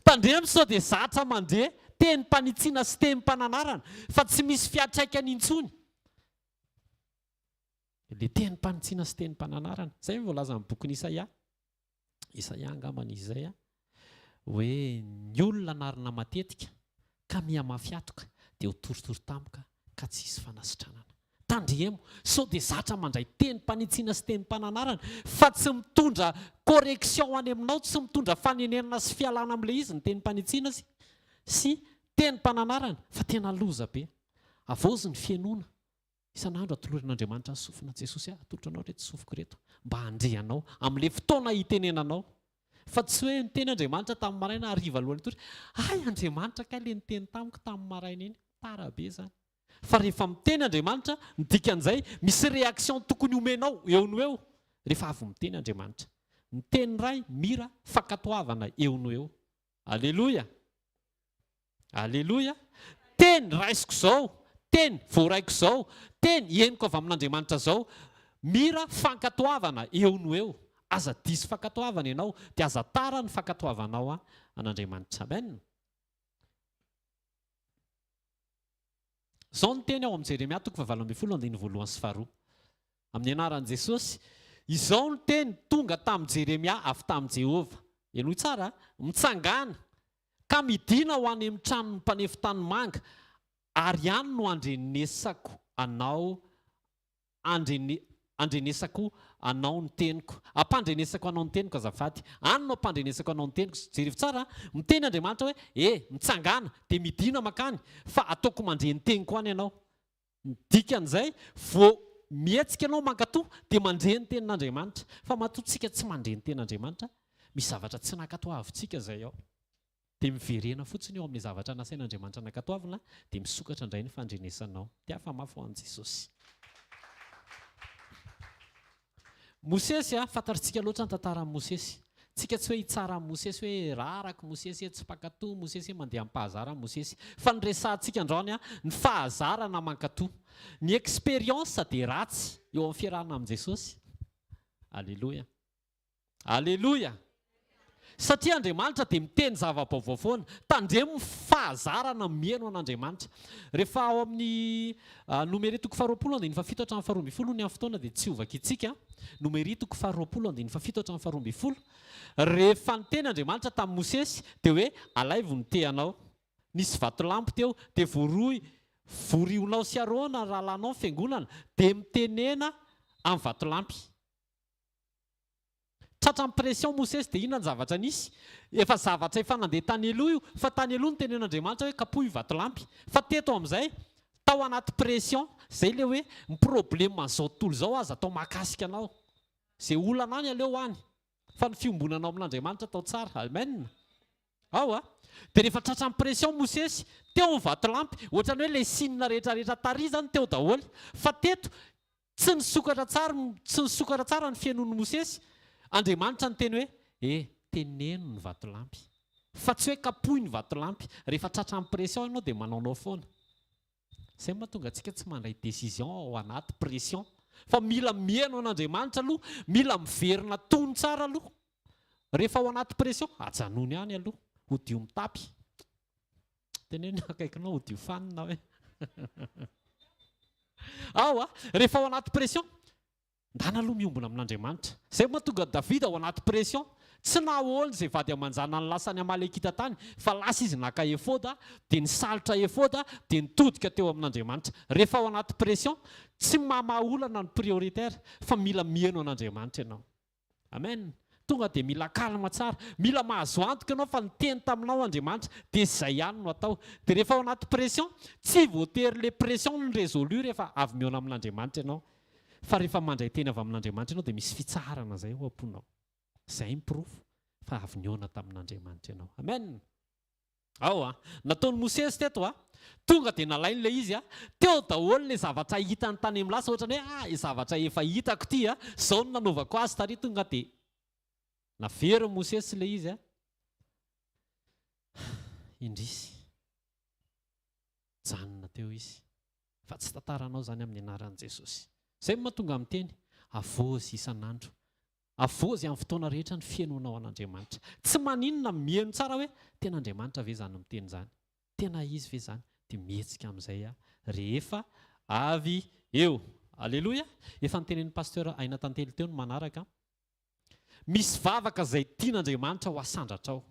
Tandremo sao dia zatra mandeha teny mpanitsiana sy teny mpananarana fa tsy misy fiantraikany intsony. Ilay teny mpanitsiana sy teny mpananarana. Izay voalaza amin'ny bokin'i Isaia. Isaia angambany izay hoe ny olona narina matetika ka mihamafy atoka dia ho torotoro tampoka ka tsy hisy fanasitranana. Tandremo sao dia zatra mandray teny mpanitsiana sy teny mpananarana fa tsy mitondra correction any aminao, tsy mitondra fanenenana sy fialana amin'ilay izy ny teny mpanitsiana sy teny mpananarana fa tena loza be. Avozy ny fianona isan'andro atoloran'Andriamanitra ny sofina Jesosy. Atolotra anao reto sofiko reto mba handrehanao amin'ilay fotoana hitenenanao. Fa tsy hoe niteny Andriamanitra tamin'ny maraina hariva alohan'ny tory. Ay Andriamanitra ka ilay niteny tamiko tamin'ny maraina iny. Tarabe zany. Fa rehefa miteny Andriamanitra, ny dikan'izay misy réaction tokony homenao eo no eo. Rehefa avy miteny Andriamanitra, miteny ray mira fankatoavana eo no eo. Aleloia. Aleloia. Teny raisiko izao, teny voaraiko izao, teny henoko avy amin'Andriamanitra izao, mira fankatoavana eo no eo. Aza diso fankatoavana ianao dia aza tara ny fankatoavanao an'Andriamanitra. Amen. Izao ny teny ao amin'ny Jeremia 29:1-2. Amin'ny anaran'i Jesosy, izao ny teny tonga tamin'i Jeremia avy tamin'i Jehova. Enoy tsara, mitsangana ka midina ho any amin'ny tranon'ny mpanefi tanimanga, ary ihany no andrenesako anao ny teniko. Ampandrenesako anao ny teniko azafady. Any no ampandrenesako anao ny teniko. Jereo tsara, miteny Andriamanitra hoe mitsangana dia midina makany, fa ataoko mandre ny teniko any ianao. Dikan'izay vao mihetsika ianao mankatoa dia mandre ny tenin'Andriamanitra. Fa matoantsika tsy mandre ny tenin'Andriamanitra, misy zavatra tsy nankatoavintsika izay ao. Dia miverena fotsiny eo amin'ny zavatra nasain'Andriamanitra nankatoavina, dia misokatra indray ny fandrenesanao. Dia hafa mafy ho an'i Jesosy. Mosesy fantatritsika loatra ny tantaran'i Mosesy. Tsika tsy hoe hitsara amin'ny Mosesy hoe raraka Mosesy tsy mpakatoa Mosesy mandeha amin'ny mpahazara Mosesy. Fa ny resahantsika androany ny fahazarana mankatoa. Ny expérience dia ratsy eo amin'ny fiarahana amin'i Jesosy. Aleloia. Aleloia. Satria Andriamanitra dia miteny zava-baovao foana. Tandremo ny fahazarana mihaino an'Andriamanitra. Rehefa ao amin'ny Nomery 20:7-12 ny amin'ny fotoana dia tsy ovaka itsika. Nomery 20:7-12. Rehefa niteny Andriamanitra tamin'i Mosesy dia hoe alaivo ny tehanao. Nisy vatolampy teo dia vorionao sy Arona rahalanao fiangonana dia mitenena amin'ny vatolampy. Tratran'ny pression Mosesy dia inona ny zavatra nisy? Efa zavatra efa nandeha tany aloha io, fa tany aloha ny tenen'Andriamanitra hoe kapohy vatolampy. Fa teto amin'izay tao anaty pression, izay ilay hoe ny problema an'izao tontolo izao aza atao mahakasika anao. Izay olana any aleo any. Fa ny fiombonanao amin'Andriamanitra atao tsara. Amen. Ao dia rehefa tratran'ny pression Mosesy teo ny vatolampy, ohatrany hoe ilay sinina rehetrarehetra tary zany teo daholo. Fa teto tsy nisokatra tsara ny fiainon'ny Mosesy. Andriamanitra ny teny hoe teneno ny vatolampy. Fa tsy hoe kapohy ny vatolampy. Rehefa tratran'ny pression ianao dia manaonao foana. Izay mahatonga antsika tsy mandray décision ao anaty pression. Fa mila mihaino an'Andriamanitra aloha, mila miverina tony tsara aloha. Rehefa ao anaty pression, ajanony any aloha, hodio mitapy. Teneno akaikinao hodio fanina hoe. Rehefa ao anaty pression, ndana aloha miombona amin'Andriamanitra. Izay mahatonga Davida ao anaty pression, tsy nahoany izay vady amanjana ny lasany Amalekita tany, fa lasa izy naka efôda, dia nisalotra efôda, dia nitodika teo amin'Andriamanitra. Rehefa ao anaty pression, tsy mamaolana ny prioritaire, fa mila mihaino an'Andriamanitra ianao. Amen. Tonga dia mila kalma tsara, mila mahazo antoka ianao fa niteny taminao Andriamanitra, dia izay ihany no atao. Dia rehefa ao anaty pression, tsy voatery ilay pression ny résolu rehefa avy mihaona amin'Andriamanitra ianao. Fa rehefa mandray teny avy amin'Andriamanitra ianao dia misy fitsarana izay ao am-ponao. Izay miprofo fa avy nihaona tamin'Andriamanitra ianao. Amen. Nataon'i Mosesy teto tonga dia nalain'ilay izy teo daholo ilay zavatra hitany tany amin'ny lasa, ohatrany hoe zavatra efa hitako ity izao no nanaovako azy tary. Tonga dia navery Mosesy ilay izy indrisy janona teo izy. Fa tsy tantaranao zany amin'ny anaran'i Jesosy. Izay mahatonga amin'ny teny avozy isan'andro, avozy amin'ny fotoana rehetra ny fiainonao an'Andriamanitra. Tsy maninona mihaino tsara hoe tena Andriamanitra ve zany miteny zany, tena izy ve zany, dia mihetsika amin'izay rehefa avy eo. Aleloia. Efa nitenen'ny pasteur Aina Tantely teo ny manaraka, misy vavaka izay tian'Andriamanitra ho asandratra ao.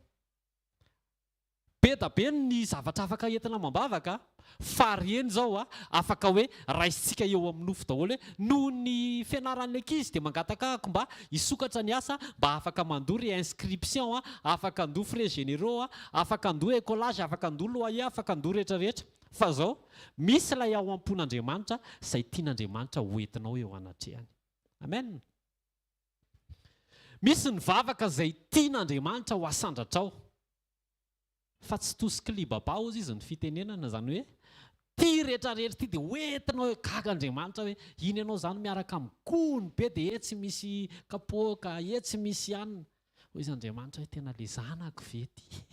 Be da be ny zavatra afaka entina mambavaka, fa reny zao afaka hoe raisitsika eo amin'ny nofo daholo hoe noho ny fianaran'ny ankizy dia mangataka mba hisokatra ny asa, mba afaka mandoa réinscription, afaka andoa frais généraux, afaka andoa écolage, afaka andoa loyer, afaka andoa rehetrarehetra. fa zao misy ilay ao am-pon'Andriamanitra izay tian'Andriamanitra hoentinao eo anatrehany. Amen. Misy ny vavaka izay tian'Andriamanitra ho asandratrao. Fa tsy tosika libabao izy ny fitenenana, zany hoe tia rehetrarehetra tia dia hoentinao gaga Andriamanitra hoe iny ianao zany miaraka amin'ny gony be dia tsy misy kapoaka, tsy misy anina. Hoy izy Andriamanitra hoe tena le zanako ve ty?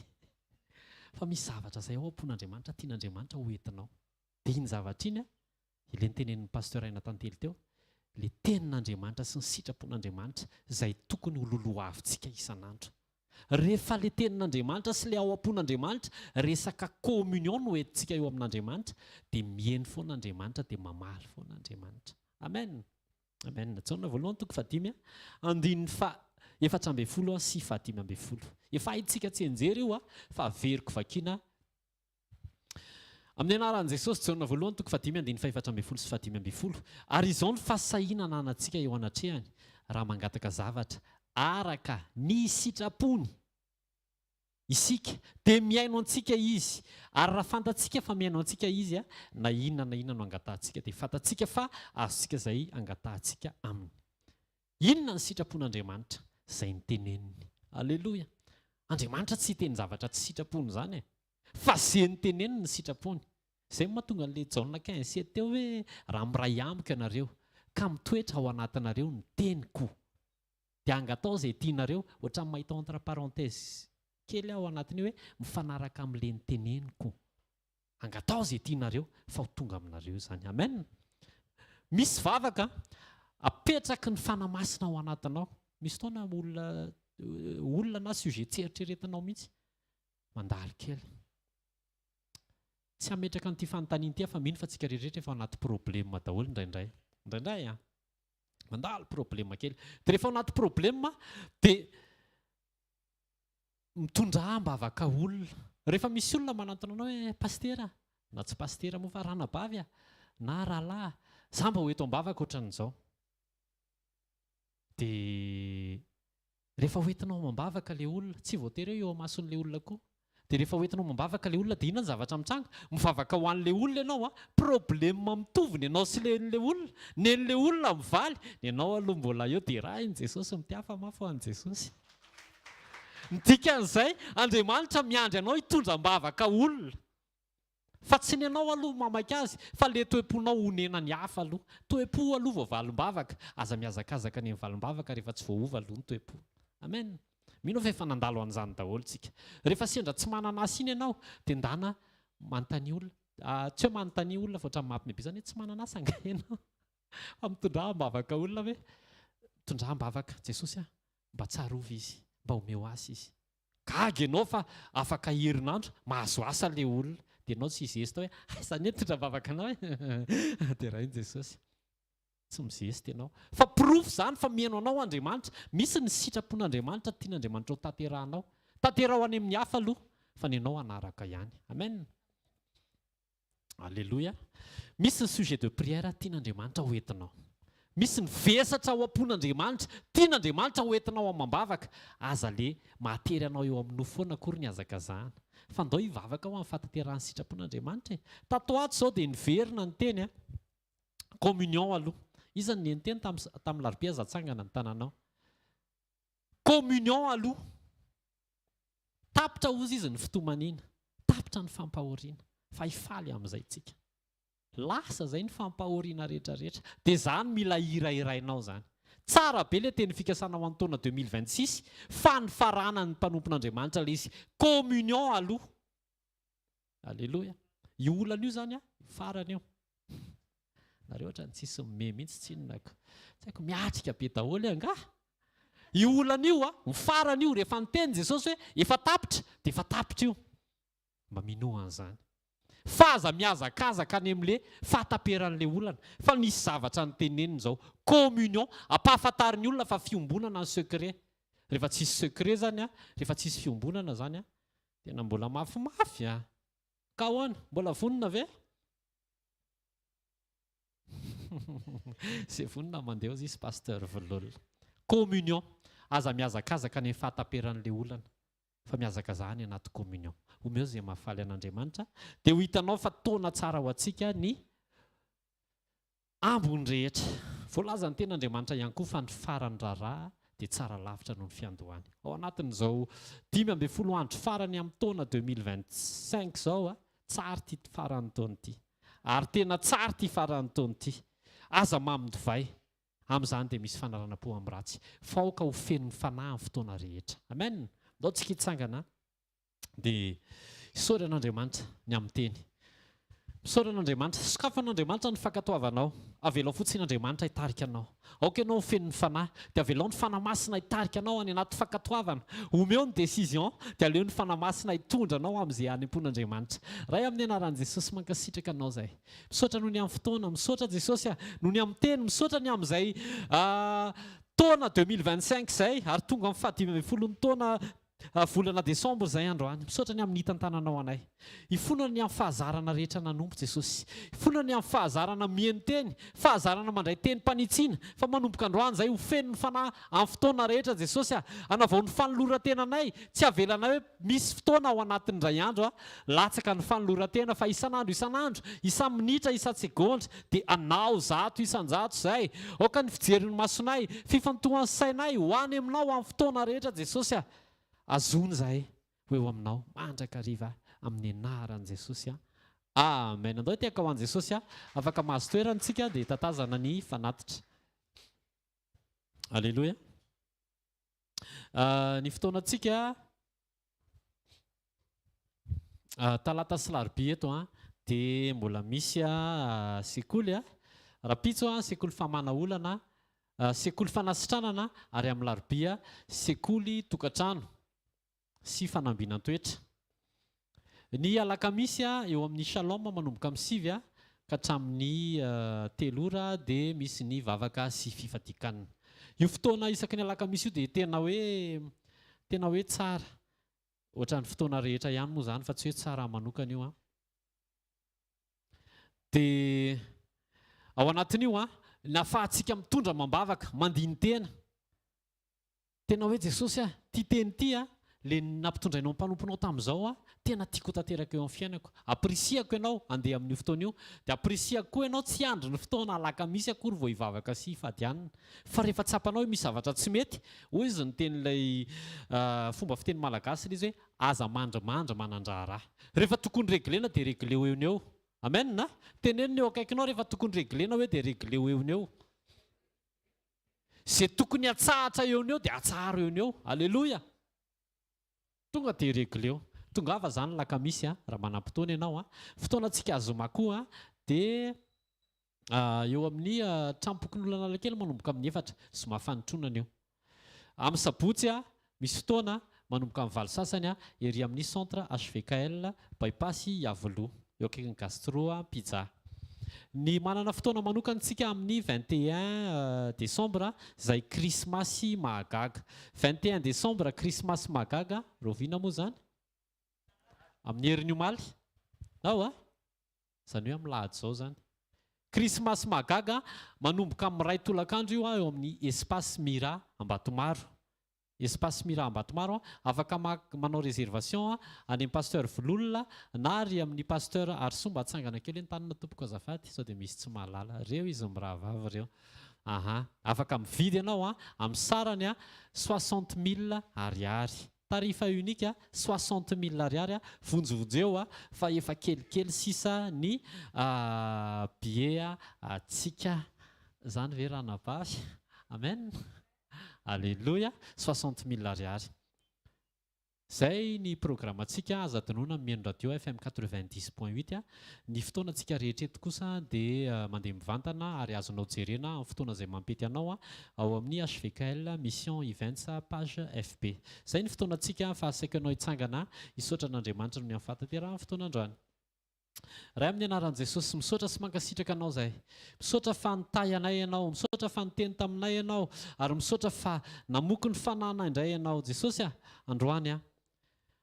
Fa misy zavatra izay ao am-pon'Andriamanitra tian'Andriamanitra hoentinao. Dia iny zavatra iny ilay nitenenin'ny pasteur Aina tantely teo, le tenin'Andriamanitra sy ny sitrapon'Andriamanitra izay tokony hololoha avintsika isan'andro. Rehefa le tenin'Andriamanitra sy le ao am-pon'Andriamanitra resaka communion no entintsika eo amin'Andriamanitra, dia mihaino foana Andriamanitra, dia mamaly foana Andriamanitra. Amen. Amen. Jaona voalohany toko fadimy andininy efatra ambin'ny folo sy fadimy ambin'ny folo. Efa haintsika tsy enjery io fa averiko vakiana amin'ny anaran'i Jesosy. Jaona voalohany toko fadimy andininy efatra ambin'ny folo sy fadimy ambin'ny folo. Ary izao ny fahasahiana anantsika eo anatrehany raha mangataka zavatra araka ny sitrapony isika dia miaino antsika izy, ary raha fantatsika fa miaino antsika izy na inona no angatantsika dia fantatsika fa azontsika izay angatantsika aminy. Inona ny sitrapon'Andriamanitra izay niteneniny? Aleloia. Andriamanitra tsy hiteny zavatra tsy sitrapony zany fa izay niteneniny ny sitrapony. Izay mahatonga an'ilay Jaona 15:7 teo hoe raha miray amiko ianareo ka mitoetra ao anatinareo ny teniko dia angatao izay tianareo, ohatra ny mahita entre parenthèse kely ao anatiny hoe mifanaraka amin'ilay niteneniko. Angatao izay tianareo fa ho tonga aminareo zany. Amen. Misy vavaka apetraky ny fanamasina ao anatinao. Misy fotoana olona na sujet tsy eritreretinao mihitsy mandalo kely. Tsy hametraka an'ity fanontaniana ity fa mino fa tsika rehetrarehetra efa anaty problème daholo indraindray. Indraindray mandalo problème kely. Dia rehefa anaty problème dia mitondra ambavaka olona. Rehefa misy olona manantona anao hoe pastera, na tsy pastera moa fa ranabavy na rahalahy, za mba ho eto ambavaka ohatran'izao. Dia rehefa hoentinao mambavaka ilay olona, tsy voatery eo amason'ilay olona koa. Dia rehefa hoentinao mambavaka ilay olona dia inona ny zavatra mitranga? Mivavaka ho an'ilay olona ianao problème mitovy ny ianao sy ilay olona, ny an'ilay olona mivaly, ny ianao aloha mbola eo dia raha iny Jesosy mitiafa mafy ho an'i Jesosy. Ny dikan'izay Andriamanitra miandry anao hitondra mbavaka olona. Fa tsy ny ianao aloha mamaky azy, fa le toe-ponao honena ny hafa aloha. Toe-po aloha vao valim-bavaka. Aza mihazakazaka ny valim-bavaka rehefa tsy voahova aloha ny toe-po. Amen. Mino fa efa nandalo an'izany daholo tsika. Rehefa sendra tsy manana asa iny ianao dia ndana manontany olona. Tsy hoe manontany olona fa ohatran'ny mampimebe zany hoe tsy manana asa anga ianao. Fa mitondra mbavaka olona hoe mitondra mbavaka Jesosy mba tsarovy izy, mba omeo asa izy. Gaga ianao fa afaka herinandro mahazo asa ilay olona. Dia ianao tsy hizesta hoe izany mitondra mbavaka anao dia raha iny Jesosy. Tsy mizesty ianao. Fa pirofo zany fa mihaino anao Andriamanitra. Misy ny sitrapon'Andriamanitra tian'Andriamanitra ho tanterahanao. Tanteraho any amin'ny hafa aloha fa ny ianao anaraka ihany. Amen. Alléluia. Misy ny sujet de prière tian'Andriamanitra ho entinao. Misy ny vesatra ao am-pon'Andriamanitra tian'Andriamanitra ho entinao amam-bavaka. Aza le mahatery anao eo amin'ny foana akory ny hazakazahana. Fa ndao hivavaka ao amin'ny fahatanterahany sitrapon'Andriamanitra. Tato ato izao dia niverina ny teny communion aloha. Izany ny teny tamin'ny larobia zatsangana ny tananao. Communion aloha. Tapitra ozy izy ny fitomanina. Tapitra ny fampahoriana. Fa hifaly amin'izay tsika. Lasa izay ny fampahoriana rehetrarehetra. Dia izany mila hirairainao zany. Tsara be ilay teny fikasana ho an'ny taona 2026 fa ny faranan'ny mpanompon'Andriamanitra ilay izy communion aloha. Alléluia. Io olana io zany farany eo. Nareo ohatra ny tsisy mime mihitsy tsy inonako. Tsy haiko miatrika be daholo anga. Io olana io ny farany io rehefa niteny Jesosy hoe efa tapitra dia efa tapitra io. Mba minoa an'izany. Fa aza mihazakazaka any amin'ilay fahataperan'ilay olana. Fa nisy zavatra niteneniny izao communion ampahafantarin'ny olona fa fiombonana ny secret. Rehefa tsisy secret zany rehefa tsisy fiombonana zany tena mbola mafimafy ka ahoana mbola vonona ve? Izay vonona mandeha izy pasteur Volol. Communion aza mihazakazaka ny fahataperan'ilay olana. fa miazaka zany anaty communion. Omeo zay mahafaly an'Andriamanitra dia ho hitanao fa taona tsara ho antsika ny ambony rehetra. Voalaza ny ten'Andriamanitra ihany koa fa ny farany raharaha dia tsara lavitra noho ny fiandohany. Ao anatin'izao 15 andro farany amin'ny taona 2025 izao tsara ty farany taona ity. Ary tena tsara ty farany taona ity. Aza mamy divay. Amin'izany dia misy fanaranam-po amin'ny ratsy. Faoka ho fenon'ny fanahy amin'ny fotoana rehetra. Amen. Ndao tsika hitsangana dia isaora an'Andriamanitra ny amin'ny teny. Misaora an'Andriamanitra, sokafo an'Andriamanitra ny fankatoavanao. Avelao fotsiny Andriamanitra hitarika anao. Aoka ianao fenon'ny fanahy dia avelao ny fanahy masina hitarika anao any anaty fankatoavana. Omeo ny décision dia aleo ny fanahy masina hitondra anao amin'izay hanempon'Andriamanitra. Ray amin'ny anaran'i Jesosy mankasitraka anao izay. Misaotra noho ny amin'ny fotoana, misaotra Jesosy noho ny amin'ny teny, misaotra ny amin'izay taona 2025 izay ary tonga amin'ny 15 taona volana Desambra izay androany. Misaotra ny amin'ny hitantananao anay. Ifonana ny amin'ny fahazarana rehetra nanompo Jesosy. Ifonana ny amin'ny fahazarana mihaino teny, fahazarana mandray teny mpanitsiana. Fa manomboka androany izay ho fenon'ny fanahy amin'ny fotoana rehetra Jesosy hanavao ny fanoloran-tenanay. Tsy avelana hoe misy fotoana ao anatin'ny iray andro latsaka ny fanoloran-tena fa isan'andro, isa-minitra, isa-tsegonda dia anao zato isan-jato izay. Aoka ny fijery ny masonay, fifantohan'ny sainay ho any aminao amin'ny fotoana rehetra Jesosy azony zahay ho eo aminao mandrakariva amin'ny anaran'i Jesosy. Amen. Andao tiaka ho an'i Jesosy afaka mahazo toerantsika dia tatazana ny fanatitra. Alleluia. Ny fotoanantsika talata sy larobia eto dia mbola misy sekoly rapitso sekoly famana olana, sekoly fanasitranana ary amin'ny larobia sekoly tokantrano sy fanambinan-toetra. Ny alakamisy eo amin'ny shalom manomboka amin'ny 7 ka hatramin'ny 3 ora dia misy ny vavaka sy fifatikanana. Io fotoana isaky ny alakamisy io dia tena hoe tsara. Ohatran'ny fotoana rehetra ihany moa izany fa tsy hoe tsara manokana io. Dia ao anatin'io nahafahantsika mitondra mambavaka, mandiny tena. Tena hoe Jesosy ty teny ty le nampitondrainao mpanomponao tamin'izao tena tiako tanteraka eo amin'ny fiainako. Aprisiako ianao andeha amin'io fotoana io dia aprisiako koa ianao tsy andro ny fotoana alakamisy akory vao hivavaka sy hifadianana. Fa rehefa tsapanao hoe misy zavatra tsy mety, hoy izy ny tenin'ilay fomba fiteny malagasy ilay izy hoe aza mandrimandry manandraha. Rehefa tokony reglena dia regleo eo eo. Amen na? Tenenina eo akaikinao rehefa tokony reglena hoe dia regleo eo eo. Izay tokony hatsahatra eo eo dia hatsaharo eo eo. Alleluia. Tonga dia regleo. Tongava zany lakamisy raha manam-potoana ianao. Fotoanantsika azoma koa dia eo amin'ny trampokon'olana lankely manomboka amin'ny 4 zoma fanitronana eo. Amin'ny sabotsy misy fotoana manomboka amin'ny 7 sasany ery amin'ny centre HVKL bypass Yavoloha eo akaikin'ny Gastro Pizza. Ny manana fotoana manokantsika amin'ny 21 Desambra izay Krismasy mahagaga. 21 Desambra Krismasy mahagaga, roviana moa zany amin'ny herin'ny omaly. Zany hoe amin'ny lahady izao zany. Krismasy mahagaga manomboka amin'ny 2 tolakandro io eo amin'ny Espace Mira Ambatomaro. Espace Mira Ambatomaro afaka manao réservation any amin'ny pasteur Vololona na ary amin'ny pasteur Arsomba atsangana kely an-tanana tompoko azafady sao dia misy tsy mahalala reo izy mirahavavy reo. Afaka mividy ianao amin'ny sarany 60 000 ariary. Tarifa unika 60 000 ariary vonjovonjeo fa efa kelikely sisa ny billet atsika zany ve raha napasy. Amen. Alléluia, 60 000 ariary. Zay ny programantsika aza adinoina mihaino radio FM 90.8. Ny fotoanantsika rehetra eto kosa dia mandeha mivantana ary azonao jerena amin'ny fotoana izay mampety anao ao amin'ny HVKL Mission Events page FB. Zay ny fotoanantsika fa saika anao hitsangana hisaotra an'Andriamanitra no mihafatatera amin'ny fotoana androany. Raha amin'ny anaran'i Jesosy misaotra sy mankasitraka anao izay. Misaotra fa nitay anay ianao, misaotra fa niteny taminay ianao ary misaotra fa namoky ny fanana indray ianao. Jesosy androany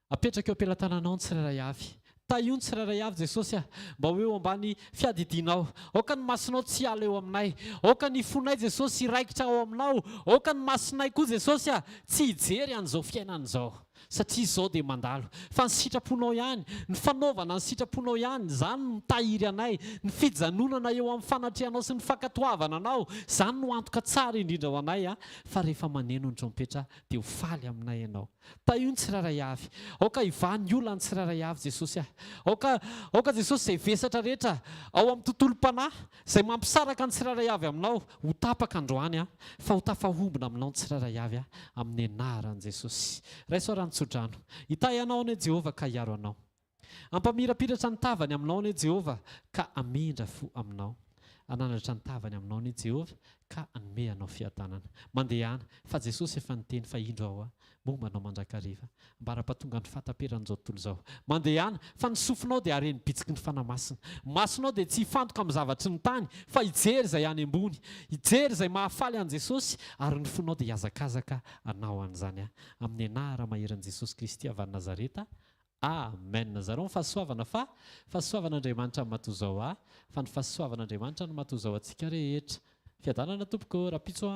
apetraka eo am-pelantananao ny tsirairay avy. Taio ny tsirairay avy Jesosy mba ho eo ambany fiadidinao. Aoka ny masonao tsy ala eo aminay. Aoka ny fonay Jesosy raikitra ao aminao. Aoka ny masonay koa Jesosy tsy hijery an'izao fiainana izao. satria izao dia mandalo fa ny sitraponao ihany ny fanaovana ny sitraponao ihany izany no mitahiry anay ny fijanonana eo amin'ny fanatrehanao sy ny fankatoavana anao izany no antoka tsara indrindra ho anay fa rehefa maneno ny trompetra dia ho faly aminay ianao taio ny tsiraray avy aoka ivany olona ny tsiraray avy Jesosy aoka Jesosy izay vesatra rehetra ao amin'ny tontolo mpanahy izay mampisaraka ny tsiraray avy aminao ho tapaka androany fa ho tafahombona aminao ny tsiraray avy amin'ny anaran'i Jesosy raisoarany tsodrano hitay anao anie Jehovah ka hiaro anao ampamirapiratra ny tavany aminao anie Jehovah ka amindra fo aminao ananatra ny tavany aminao anie Jehovah ka anome anao fiadanana mandehana fa Jesosy efa niteny fa indro ao momba anao mandrakariva mbara-pahatonga ny fahataperan'izao tontolo izao mandehana fa ny sofinao dia hareny bitsiky ny fanamasina masonao dia tsy hifantoka amin'ny zavatry ny tany fa hijery izay any ambony hijery izay mahafaly an'i Jesosy ary ny fonao dia hiazakazaka anao an'izany amin'ny anara maheran'i Jesosy Kristy avy any Nazareta amen. Zareo fahasoavana fa fahasoavan'Andriamanitra no matoa izao fa ny fahasoavan'Andriamanitra no matoa izao antsika rehetra fiadanana tompoko rapitso